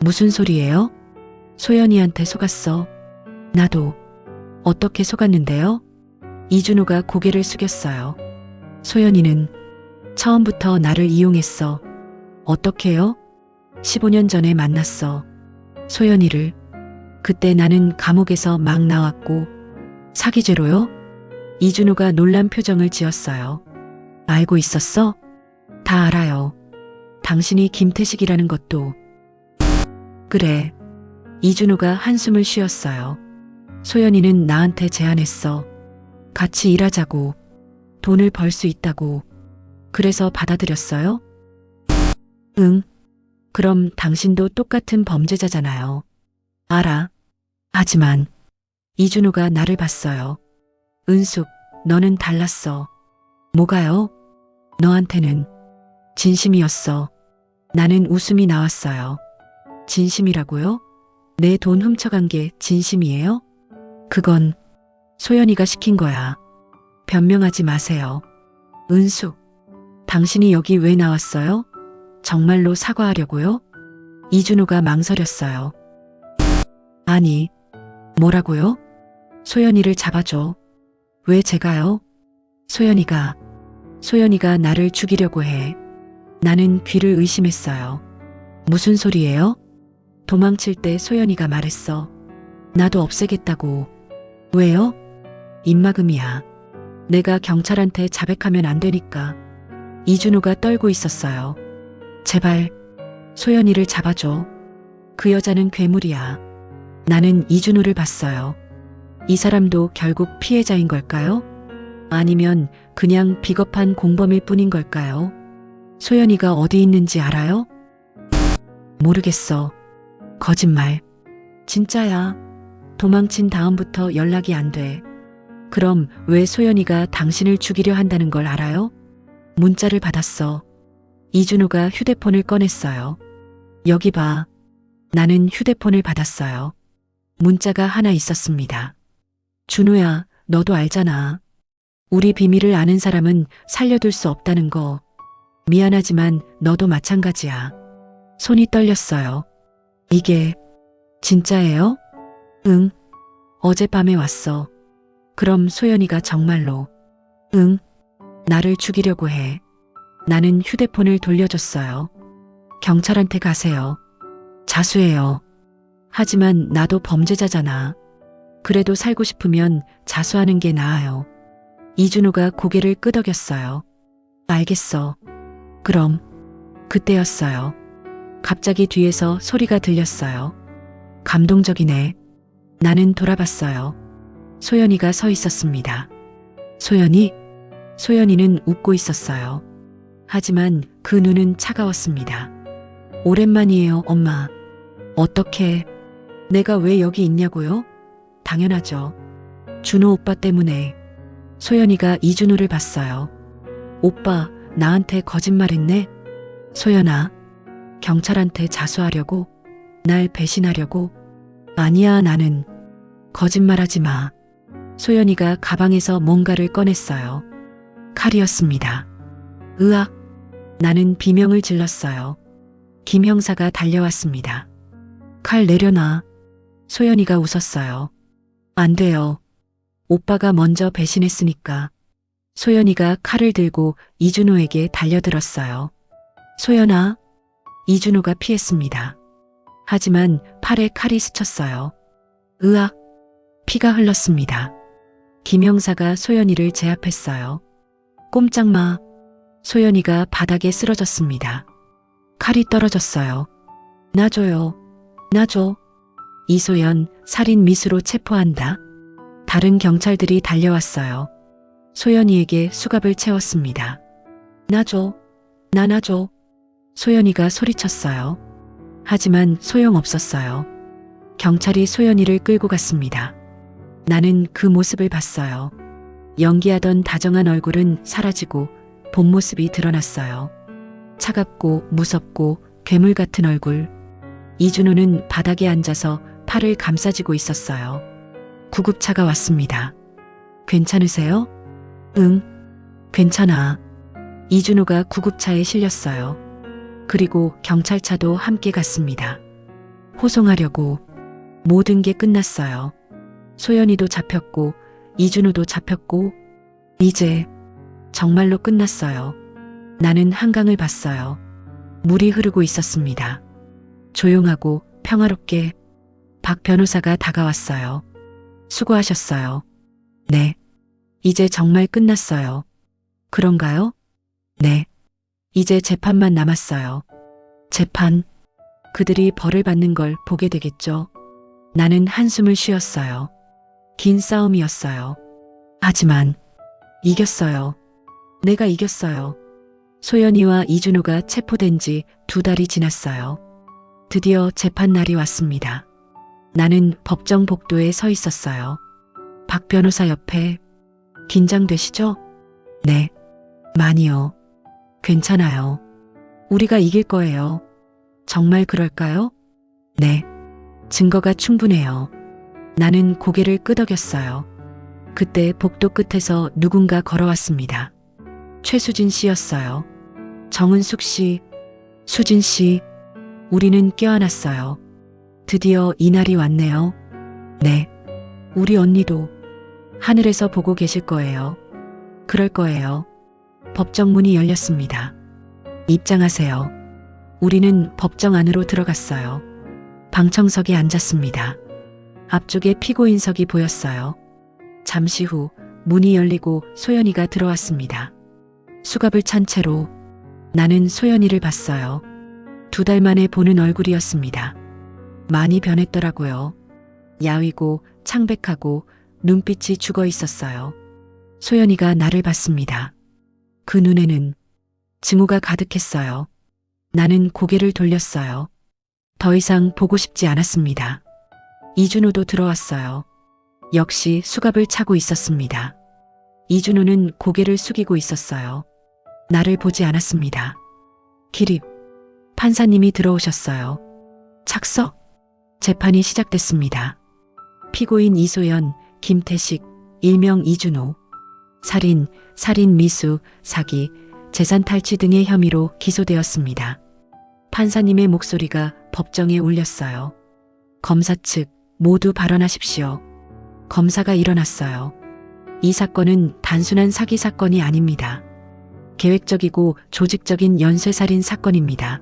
무슨 소리예요? 소연이한테 속았어. 나도. 어떻게 속았는데요? 이준호가 고개를 숙였어요. 소연이는 처음부터 나를 이용했어. 어떻게요? 15년 전에 만났어. 소연이를. 그때 나는 감옥에서 막 나왔고. 사기죄로요? 이준호가 놀란 표정을 지었어요. 알고 있었어? 다 알아요. 당신이 김태식이라는 것도. 그래. 이준호가 한숨을 쉬었어요. 소연이는 나한테 제안했어. 같이 일하자고. 돈을 벌 수 있다고. 그래서 받아들였어요? 응. 그럼 당신도 똑같은 범죄자잖아요. 알아. 하지만 이준호가 나를 봤어요. 은숙, 너는 달랐어. 뭐가요? 너한테는 진심이었어. 나는 웃음이 나왔어요. 진심이라고요? 내 돈 훔쳐간 게 진심이에요? 그건 소연이가 시킨 거야. 변명하지 마세요. 은숙, 당신이 여기 왜 나왔어요? 정말로 사과하려고요? 이준호가 망설였어요. 아니, 뭐라고요? 소연이를 잡아줘. 왜 제가요? 소연이가 나를 죽이려고 해. 나는 귀를 의심했어요. 무슨 소리예요? 도망칠 때 소연이가 말했어. 나도 없애겠다고. 왜요? 입막음이야. 내가 경찰한테 자백하면 안 되니까. 이준호가 떨고 있었어요. 제발 소연이를 잡아줘. 그 여자는 괴물이야. 나는 이준호를 봤어요. 이 사람도 결국 피해자인 걸까요? 아니면 그냥 비겁한 공범일 뿐인 걸까요? 소연이가 어디 있는지 알아요? 모르겠어. 거짓말. 진짜야. 도망친 다음부터 연락이 안 돼. 그럼 왜 소연이가 당신을 죽이려 한다는 걸 알아요? 문자를 받았어. 이준호가 휴대폰을 꺼냈어요. 여기 봐. 나는 휴대폰을 받았어요. 문자가 하나 있었습니다. 준호야, 너도 알잖아. 우리 비밀을 아는 사람은 살려둘 수 없다는 거. 미안하지만 너도 마찬가지야. 손이 떨렸어요. 이게 진짜예요? 응. 어젯밤에 왔어. 그럼 소연이가 정말로. 응. 나를 죽이려고 해. 나는 휴대폰을 돌려줬어요. 경찰한테 가세요. 자수해요. 하지만 나도 범죄자잖아. 그래도 살고 싶으면 자수하는 게 나아요. 이준호가 고개를 끄덕였어요. 알겠어. 그럼 그때였어요. 갑자기 뒤에서 소리가 들렸어요. 감동적이네. 나는 돌아봤어요. 소연이가 서 있었습니다. 소연이? 소연이는 웃고 있었어요. 하지만 그 눈은 차가웠습니다. 오랜만이에요, 엄마. 어떻게? 내가 왜 여기 있냐고요? 당연하죠. 준호 오빠 때문에. 소연이가 이준호를 봤어요. 오빠, 나한테 거짓말했네? 소연아, 경찰한테 자수하려고? 날 배신하려고? 아니야, 나는. 거짓말하지 마. 소연이가 가방에서 뭔가를 꺼냈어요. 칼이었습니다. 으악! 나는 비명을 질렀어요. 김 형사가 달려왔습니다. 칼 내려놔. 소연이가 웃었어요. 안 돼요. 오빠가 먼저 배신했으니까. 소연이가 칼을 들고 이준호에게 달려들었어요. 소연아. 이준호가 피했습니다. 하지만 팔에 칼이 스쳤어요. 으악! 피가 흘렀습니다. 김 형사가 소연이를 제압했어요. 꼼짝 마. 소연이가 바닥에 쓰러졌습니다. 칼이 떨어졌어요. 놔줘요. 놔줘. 이소연, 살인 미수로 체포한다. 다른 경찰들이 달려왔어요. 소연이에게 수갑을 채웠습니다. 놔줘. 나 놔줘. 소연이가 소리쳤어요. 하지만 소용없었어요. 경찰이 소연이를 끌고 갔습니다. 나는 그 모습을 봤어요. 연기하던 다정한 얼굴은 사라지고 본 모습이 드러났어요. 차갑고 무섭고 괴물 같은 얼굴. 이준호는 바닥에 앉아서 팔을 감싸지고 있었어요. 구급차가 왔습니다. 괜찮으세요? 응, 괜찮아. 이준호가 구급차에 실렸어요. 그리고 경찰차도 함께 갔습니다. 호송하려고. 모든 게 끝났어요. 소연이도 잡혔고 이준호도 잡혔고 이제 정말로 끝났어요. 나는 한강을 봤어요. 물이 흐르고 있었습니다. 조용하고 평화롭게. 박 변호사가 다가왔어요. 수고하셨어요. 네. 이제 정말 끝났어요. 그런가요? 네. 이제 재판만 남았어요. 재판. 그들이 벌을 받는 걸 보게 되겠죠. 나는 한숨을 쉬었어요. 긴 싸움이었어요. 하지만 이겼어요. 내가 이겼어요. 소연이와 이준호가 체포된 지 2달이 지났어요. 드디어 재판 날이 왔습니다. 나는 법정 복도에 서 있었어요. 박 변호사 옆에. 긴장되시죠? 네. 많이요. 괜찮아요. 우리가 이길 거예요. 정말 그럴까요? 네. 증거가 충분해요. 나는 고개를 끄덕였어요. 그때 복도 끝에서 누군가 걸어왔습니다. 최수진 씨였어요. 정은숙 씨, 수진 씨. 우리는 껴안았어요. 드디어 이날이 왔네요. 네. 우리 언니도 하늘에서 보고 계실 거예요. 그럴 거예요. 법정 문이 열렸습니다. 입장하세요. 우리는 법정 안으로 들어갔어요. 방청석에 앉았습니다. 앞쪽에 피고인석이 보였어요. 잠시 후 문이 열리고 소연이가 들어왔습니다. 수갑을 찬 채로. 나는 소연이를 봤어요. 2달 만에 보는 얼굴이었습니다. 많이 변했더라고요. 야위고 창백하고 눈빛이 죽어 있었어요. 소연이가 나를 봤습니다. 그 눈에는 증오가 가득했어요. 나는 고개를 돌렸어요. 더 이상 보고 싶지 않았습니다. 이준호도 들어왔어요. 역시 수갑을 차고 있었습니다. 이준호는 고개를 숙이고 있었어요. 나를 보지 않았습니다. 기립. 판사님이 들어오셨어요. 착석. 재판이 시작됐습니다. 피고인 이소연, 김태식, 일명 이준호. 살인 미수, 사기, 재산 탈취 등의 혐의로 기소되었습니다. 판사님의 목소리가 법정에 울렸어요. 검사 측 모두 발언하십시오. 검사가 일어났어요. 이 사건은 단순한 사기 사건이 아닙니다. 계획적이고 조직적인 연쇄살인 사건입니다.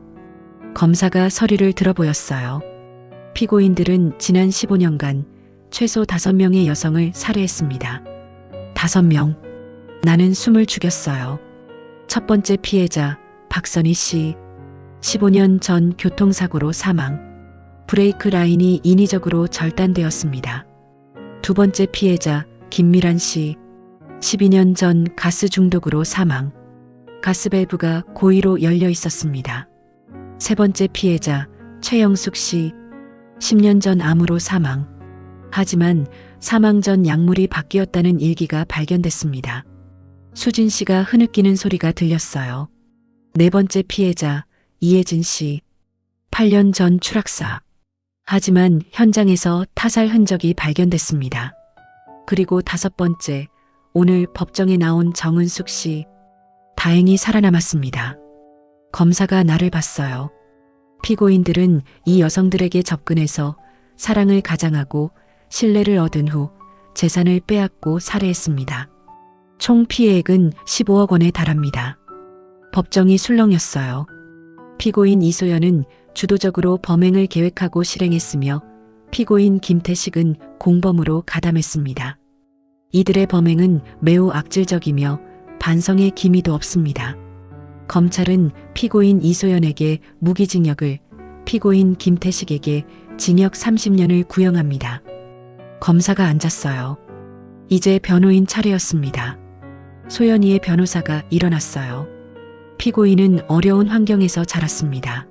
검사가 서류를 들어보였어요. 피고인들은 지난 15년간 최소 5명의 여성을 살해했습니다. 5명. 나는 숨을 죽였어요. 첫 번째 피해자 박선희 씨. 15년 전 교통사고로 사망. 브레이크 라인이 인위적으로 절단되었습니다. 두 번째 피해자 김미란 씨. 12년 전 가스 중독으로 사망. 가스 밸브가 고의로 열려 있었습니다. 세 번째 피해자 최영숙 씨. 10년 전 암으로 사망. 하지만 사망 전 약물이 바뀌었다는 일기가 발견됐습니다. 수진 씨가 흐느끼는 소리가 들렸어요. 네 번째 피해자 이혜진 씨. 8년 전 추락사. 하지만 현장에서 타살 흔적이 발견됐습니다. 그리고 다섯 번째, 오늘 법정에 나온 정은숙 씨. 다행히 살아남았습니다. 검사가 나를 봤어요. 피고인들은 이 여성들에게 접근해서 사랑을 가장하고 신뢰를 얻은 후 재산을 빼앗고 살해했습니다. 총 피해액은 15억 원에 달합니다. 법정이 술렁였어요. 피고인 이소연은 주도적으로 범행을 계획하고 실행했으며 피고인 김태식은 공범으로 가담했습니다. 이들의 범행은 매우 악질적이며 반성의 기미도 없습니다. 검찰은 피고인 이소연에게 무기징역을, 피고인 김태식에게 징역 30년을 구형합니다. 검사가 앉았어요. 이제 변호인 차례였습니다. 소연이의 변호사가 일어났어요. 피고인은 어려운 환경에서 자랐습니다.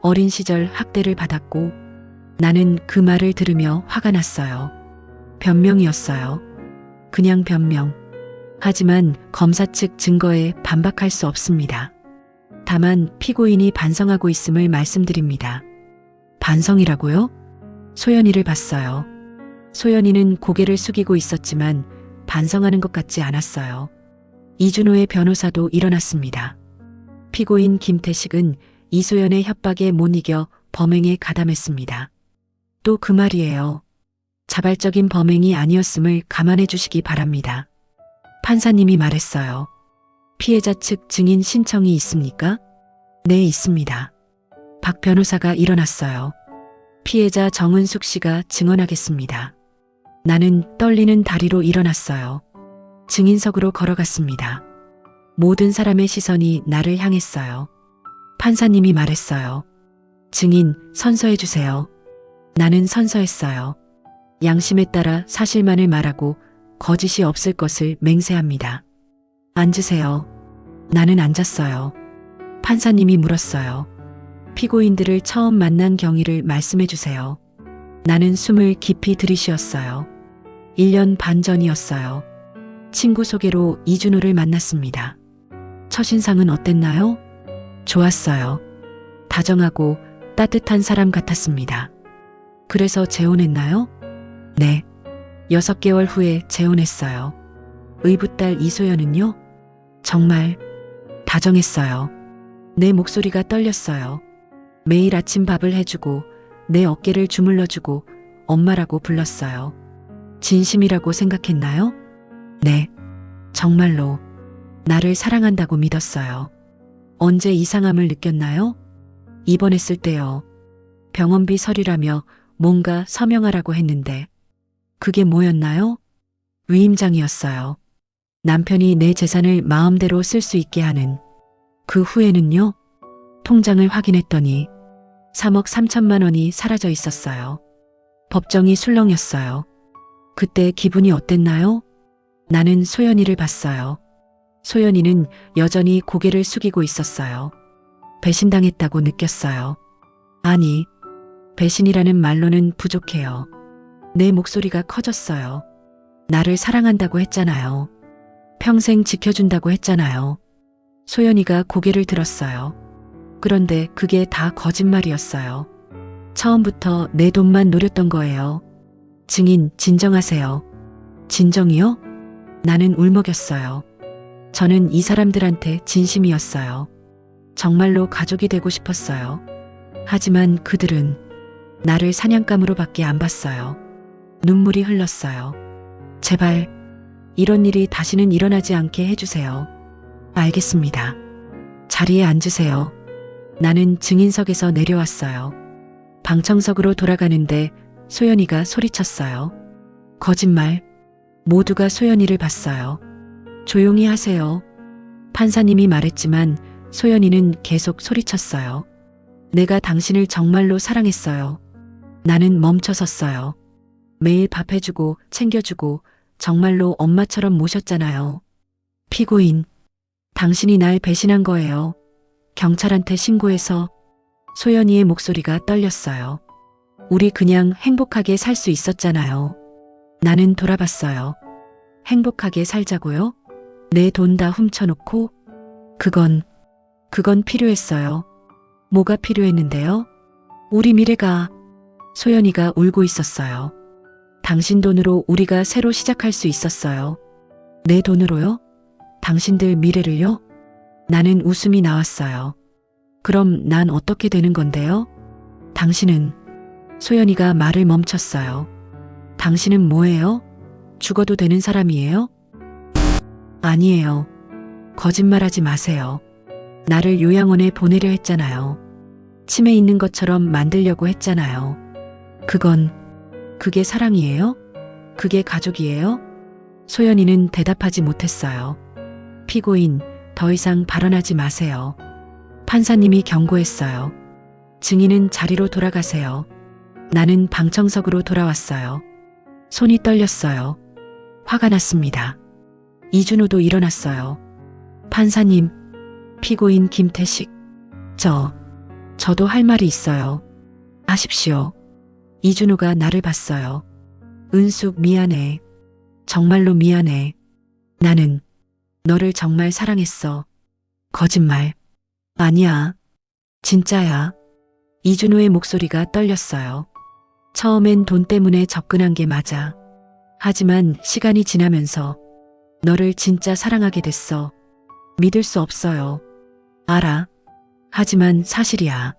어린 시절 학대를 받았고 나는 그 말을 들으며 화가 났어요. 변명이었어요. 그냥 변명. 하지만 검사 측 증거에 반박할 수 없습니다. 다만 피고인이 반성하고 있음을 말씀드립니다. 반성이라고요? 소연이를 봤어요. 소연이는 고개를 숙이고 있었지만 반성하는 것 같지 않았어요. 이준호의 변호사도 일어났습니다. 피고인 김태식은 이소연의 협박에 못 이겨 범행에 가담했습니다. 또 그 말이에요. 자발적인 범행이 아니었음을 감안해 주시기 바랍니다. 판사님이 말했어요. 피해자 측 증인 신청이 있습니까? 네, 있습니다. 박 변호사가 일어났어요. 피해자 정은숙 씨가 증언하겠습니다. 나는 떨리는 다리로 일어났어요. 증인석으로 걸어갔습니다. 모든 사람의 시선이 나를 향했어요. 판사님이 말했어요. 증인, 선서해 주세요. 나는 선서했어요. 양심에 따라 사실만을 말하고 거짓이 없을 것을 맹세합니다. 앉으세요. 나는 앉았어요. 판사님이 물었어요. 피고인들을 처음 만난 경위를 말씀해 주세요. 나는 숨을 깊이 들이쉬었어요. 1년 반 전이었어요. 친구 소개로 이준호를 만났습니다. 첫인상은 어땠나요? 좋았어요. 다정하고 따뜻한 사람 같았습니다. 그래서 재혼했나요? 네. 6개월 후에 재혼했어요. 의붓딸 이소연은요? 정말 다정했어요. 내 목소리가 떨렸어요. 매일 아침 밥을 해주고 내 어깨를 주물러주고 엄마라고 불렀어요. 진심이라고 생각했나요? 네. 정말로 나를 사랑한다고 믿었어요. 언제 이상함을 느꼈나요? 입원했을 때요. 병원비 서류라며 뭔가 서명하라고 했는데 그게 뭐였나요? 위임장이었어요. 남편이 내 재산을 마음대로 쓸 수 있게 하는. 그 후에는요. 통장을 확인했더니 3억 3천만 원이 사라져 있었어요. 법정이 술렁였어요. 그때 기분이 어땠나요? 나는 소연이를 봤어요. 소연이는 여전히 고개를 숙이고 있었어요. 배신당했다고 느꼈어요. 아니, 배신이라는 말로는 부족해요. 내 목소리가 커졌어요. 나를 사랑한다고 했잖아요. 평생 지켜준다고 했잖아요. 소연이가 고개를 들었어요. 그런데 그게 다 거짓말이었어요. 처음부터 내 돈만 노렸던 거예요. 증인, 진정하세요. 진정이요? 나는 울먹였어요. 저는 이 사람들한테 진심이었어요. 정말로 가족이 되고 싶었어요. 하지만 그들은 나를 사냥감으로 밖에 안 봤어요. 눈물이 흘렀어요. 제발 이런 일이 다시는 일어나지 않게 해주세요. 알겠습니다. 자리에 앉으세요. 나는 증인석에서 내려왔어요. 방청석으로 돌아가는데 소연이가 소리쳤어요. 거짓말. 모두가 소연이를 봤어요. 조용히 하세요. 판사님이 말했지만 소연이는 계속 소리쳤어요. 내가 당신을 정말로 사랑했어요. 나는 멈춰섰어요. 매일 밥 해주고 챙겨주고 정말로 엄마처럼 모셨잖아요. 피고인, 당신이 날 배신한 거예요. 경찰한테 신고해서. 소연이의 목소리가 떨렸어요. 우리 그냥 행복하게 살 수 있었잖아요. 나는 돌아봤어요. 행복하게 살자고요? 내 돈 다 훔쳐놓고? 그건 필요했어요. 뭐가 필요했는데요? 우리 미래가. 소연이가 울고 있었어요. 당신 돈으로 우리가 새로 시작할 수 있었어요. 내 돈으로요? 당신들 미래를요? 나는 웃음이 나왔어요. 그럼 난 어떻게 되는 건데요? 당신은. 소연이가 말을 멈췄어요. 당신은 뭐예요? 죽어도 되는 사람이에요? 아니에요. 거짓말하지 마세요. 나를 요양원에 보내려 했잖아요. 치매 있는 것처럼 만들려고 했잖아요. 그게 사랑이에요? 그게 가족이에요? 소연이는 대답하지 못했어요. 피고인, 더 이상 발언하지 마세요. 판사님이 경고했어요. 증인은 자리로 돌아가세요. 나는 방청석으로 돌아왔어요. 손이 떨렸어요. 화가 났습니다. 이준호도 일어났어요. 판사님, 피고인 김태식, 저도 할 말이 있어요. 하십시오. 이준호가 나를 봤어요. 은숙 미안해. 정말로 미안해. 나는 너를 정말 사랑했어. 거짓말. 아니야. 진짜야. 이준호의 목소리가 떨렸어요. 처음엔 돈 때문에 접근한 게 맞아. 하지만 시간이 지나면서 너를 진짜 사랑하게 됐어. 믿을 수 없어요. 알아. 하지만 사실이야.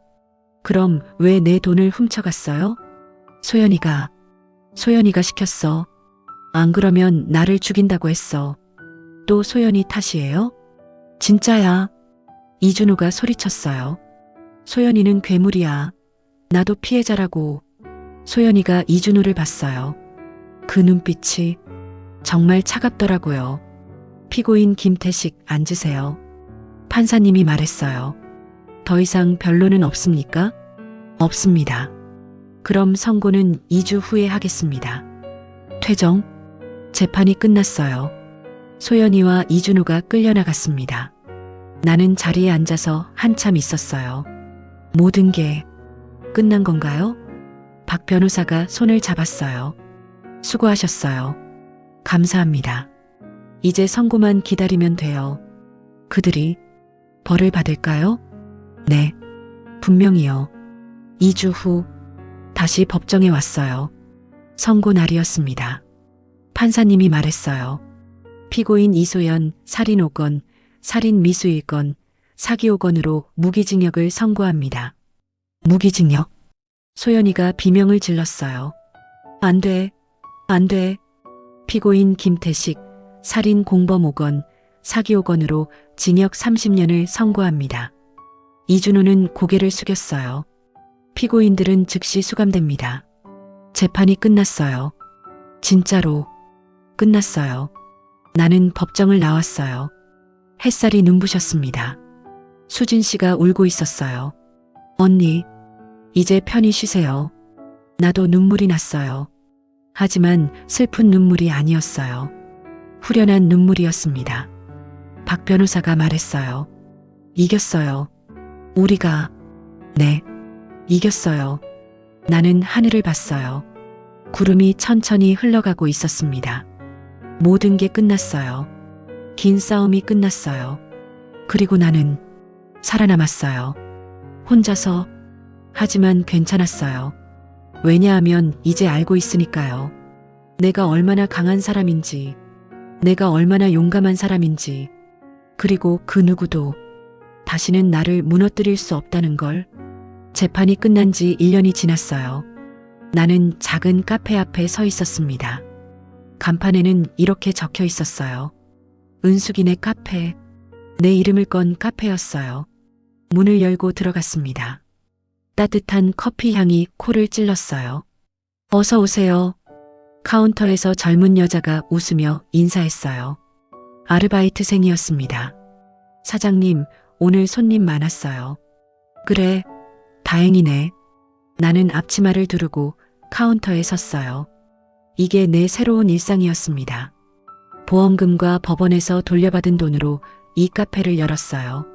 그럼 왜 내 돈을 훔쳐갔어요? 소연이가 시켰어. 안 그러면 나를 죽인다고 했어. 또 소연이 탓이에요? 진짜야. 이준호가 소리쳤어요. 소연이는 괴물이야. 나도 피해자라고. 소연이가 이준호를 봤어요. 그 눈빛이 정말 차갑더라고요. 피고인 김태식, 앉으세요. 판사님이 말했어요. 더 이상 변론은 없습니까? 없습니다. 그럼 선고는 2주 후에 하겠습니다. 퇴정? 재판이 끝났어요. 소연이와 이준호가 끌려나갔습니다. 나는 자리에 앉아서 한참 있었어요. 모든 게 끝난 건가요? 박 변호사가 손을 잡았어요. 수고하셨어요. 감사합니다. 이제 선고만 기다리면 돼요. 그들이 벌을 받을까요? 네, 분명히요. 2주 후 다시 법정에 왔어요. 선고 날이었습니다. 판사님이 말했어요. 피고인 이소연 살인 5건, 살인 미수 1건, 사기 5건으로 무기징역을 선고합니다. 무기징역? 소연이가 비명을 질렀어요. 안 돼, 안 돼. 피고인 김태식 살인 공범 5건, 사기 5건으로 징역 30년을 선고합니다. 이준호는 고개를 숙였어요. 피고인들은 즉시 수감됩니다. 재판이 끝났어요. 진짜로 끝났어요. 나는 법정을 나왔어요. 햇살이 눈부셨습니다. 수진 씨가 울고 있었어요. 언니, 이제 편히 쉬세요. 나도 눈물이 났어요. 하지만 슬픈 눈물이 아니었어요. 후련한 눈물이었습니다. 박 변호사가 말했어요. 이겼어요. 우리가. 네, 이겼어요. 나는 하늘을 봤어요. 구름이 천천히 흘러가고 있었습니다. 모든 게 끝났어요. 긴 싸움이 끝났어요. 그리고 나는 살아남았어요. 혼자서. 하지만 괜찮았어요. 왜냐하면 이제 알고 있으니까요. 내가 얼마나 강한 사람인지, 내가 얼마나 용감한 사람인지, 그리고 그 누구도 다시는 나를 무너뜨릴 수 없다는 걸. 재판이 끝난 지 1년이 지났어요. 나는 작은 카페 앞에 서 있었습니다. 간판에는 이렇게 적혀 있었어요. 은숙이네 카페. 내 이름을 건 카페였어요. 문을 열고 들어갔습니다. 따뜻한 커피 향이 코를 찔렀어요. 어서 오세요. 카운터에서 젊은 여자가 웃으며 인사했어요. 아르바이트생이었습니다. 사장님, 오늘 손님 많았어요. 그래, 다행이네. 나는 앞치마를 두르고 카운터에 섰어요. 이게 내 새로운 일상이었습니다. 보험금과 법원에서 돌려받은 돈으로 이 카페를 열었어요.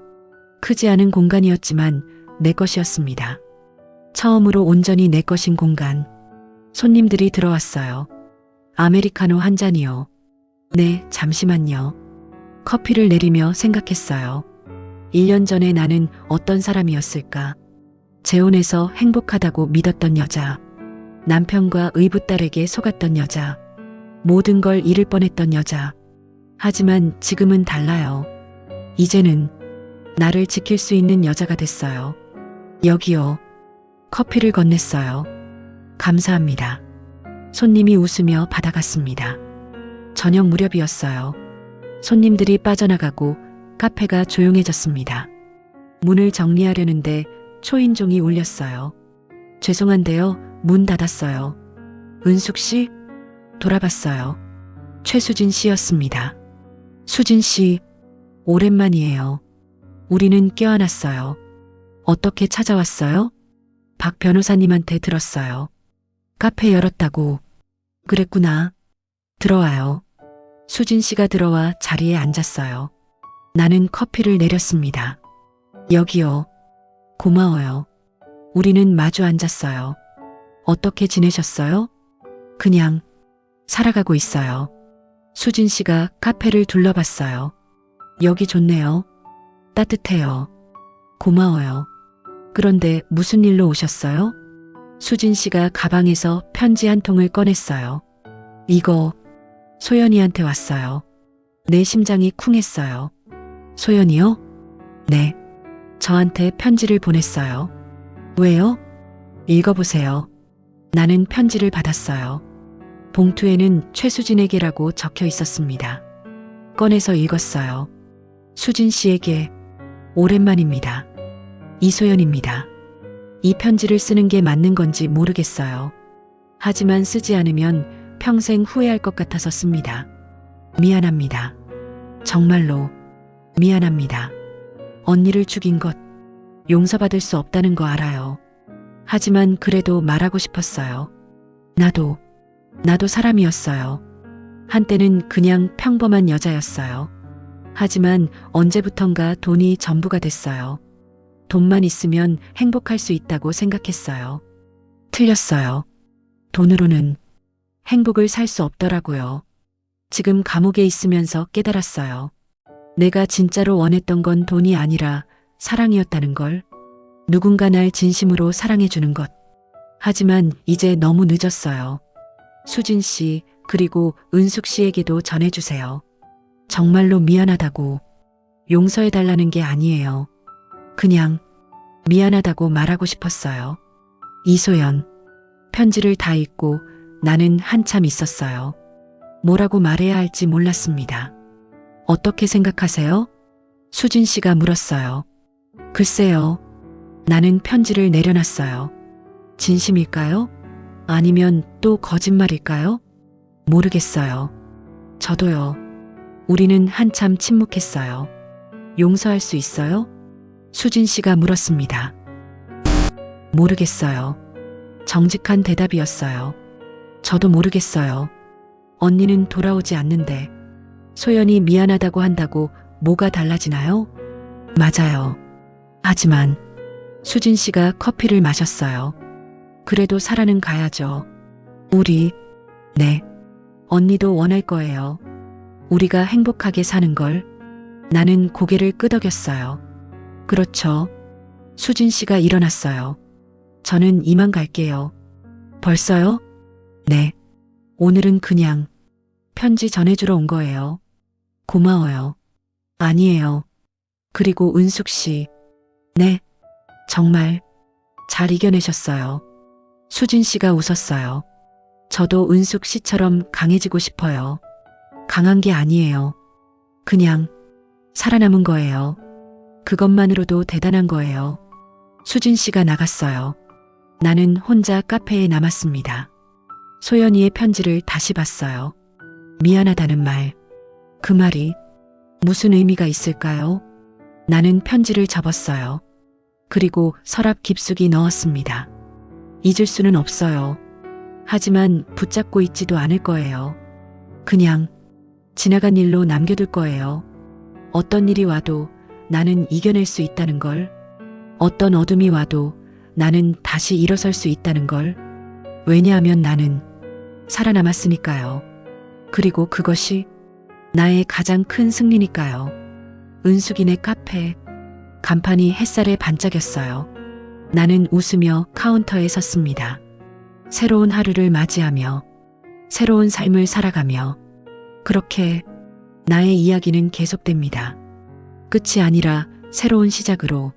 크지 않은 공간이었지만 내 것이었습니다. 처음으로 온전히 내 것인 공간. 손님들이 들어왔어요. 아메리카노 한 잔이요. 네, 잠시만요. 커피를 내리며 생각했어요. 1년 전에 나는 어떤 사람이었을까? 재혼해서 행복하다고 믿었던 여자. 남편과 의붓딸에게 속았던 여자. 모든 걸 잃을 뻔했던 여자. 하지만 지금은 달라요. 이제는 나를 지킬 수 있는 여자가 됐어요. 여기요. 커피를 건넸어요. 감사합니다. 손님이 웃으며 받아갔습니다. 저녁 무렵이었어요. 손님들이 빠져나가고 카페가 조용해졌습니다. 문을 정리하려는데 초인종이 울렸어요. 죄송한데요. 문 닫았어요. 은숙 씨? 돌아봤어요. 최수진 씨였습니다. 수진 씨, 오랜만이에요. 우리는 껴안았어요. 어떻게 찾아왔어요? 박 변호사님한테 들었어요. 카페 열었다고. 그랬구나. 들어와요. 수진 씨가 들어와 자리에 앉았어요. 나는 커피를 내렸습니다. 여기요. 고마워요. 우리는 마주 앉았어요. 어떻게 지내셨어요? 그냥 살아가고 있어요. 수진 씨가 카페를 둘러봤어요. 여기 좋네요. 따뜻해요. 고마워요. 그런데 무슨 일로 오셨어요? 수진 씨가 가방에서 편지 한 통을 꺼냈어요. 이거 소연이한테 왔어요. 내 심장이 쿵했어요. 소연이요? 네. 저한테 편지를 보냈어요. 왜요? 읽어보세요. 나는 편지를 받았어요. 봉투에는 최수진에게라고 적혀 있었습니다. 꺼내서 읽었어요. 수진 씨에게 오랜만입니다. 이소연입니다. 이 편지를 쓰는 게 맞는 건지 모르겠어요. 하지만 쓰지 않으면 평생 후회할 것 같아서 씁니다. 미안합니다. 정말로 미안합니다. 언니를 죽인 것 용서받을 수 없다는 거 알아요. 하지만 그래도 말하고 싶었어요. 나도 사람이었어요. 한때는 그냥 평범한 여자였어요. 하지만 언제부턴가 돈이 전부가 됐어요. 돈만 있으면 행복할 수 있다고 생각했어요. 틀렸어요. 돈으로는 행복을 살 수 없더라고요. 지금 감옥에 있으면서 깨달았어요. 내가 진짜로 원했던 건 돈이 아니라 사랑이었다는 걸. 누군가 날 진심으로 사랑해주는 것. 하지만 이제 너무 늦었어요. 수진 씨, 그리고 은숙 씨에게도 전해주세요. 정말로 미안하다고. 용서해달라는 게 아니에요. 그냥 미안하다고 말하고 싶었어요. 이소연. 편지를 다 읽고 나는 한참 있었어요. 뭐라고 말해야 할지 몰랐습니다. 어떻게 생각하세요? 수진 씨가 물었어요. 글쎄요. 나는 편지를 내려놨어요. 진심일까요? 아니면 또 거짓말일까요? 모르겠어요. 저도요. 우리는 한참 침묵했어요. 용서할 수 있어요? 수진 씨가 물었습니다. 모르겠어요. 정직한 대답이었어요. 저도 모르겠어요. 언니는 돌아오지 않는데 소연이 미안하다고 한다고 뭐가 달라지나요? 맞아요. 하지만 수진 씨가 커피를 마셨어요. 그래도 살아는 가야죠. 네. 언니도 원할 거예요. 우리가 행복하게 사는 걸. 나는 고개를 끄덕였어요. 그렇죠. 수진 씨가 일어났어요. 저는 이만 갈게요. 벌써요? 네. 오늘은 그냥 편지 전해주러 온 거예요. 고마워요. 아니에요. 그리고 은숙 씨. 네. 정말 잘 이겨내셨어요. 수진 씨가 웃었어요. 저도 은숙 씨처럼 강해지고 싶어요. 강한 게 아니에요. 그냥 살아남은 거예요. 그것만으로도 대단한 거예요. 수진 씨가 나갔어요. 나는 혼자 카페에 남았습니다. 소연이의 편지를 다시 봤어요. 미안하다는 말. 그 말이 무슨 의미가 있을까요? 나는 편지를 접었어요. 그리고 서랍 깊숙이 넣었습니다. 잊을 수는 없어요. 하지만 붙잡고 있지도 않을 거예요. 그냥 지나간 일로 남겨둘 거예요. 어떤 일이 와도 나는 이겨낼 수 있다는 걸. 어떤 어둠이 와도 나는 다시 일어설 수 있다는 걸. 왜냐하면 나는 살아남았으니까요. 그리고 그것이 나의 가장 큰 승리니까요. 은숙이네 카페. 간판이 햇살에 반짝였어요. 나는 웃으며 카운터에 섰습니다. 새로운 하루를 맞이하며 새로운 삶을 살아가며 그렇게 나의 이야기는 계속됩니다. 끝이 아니라 새로운 시작으로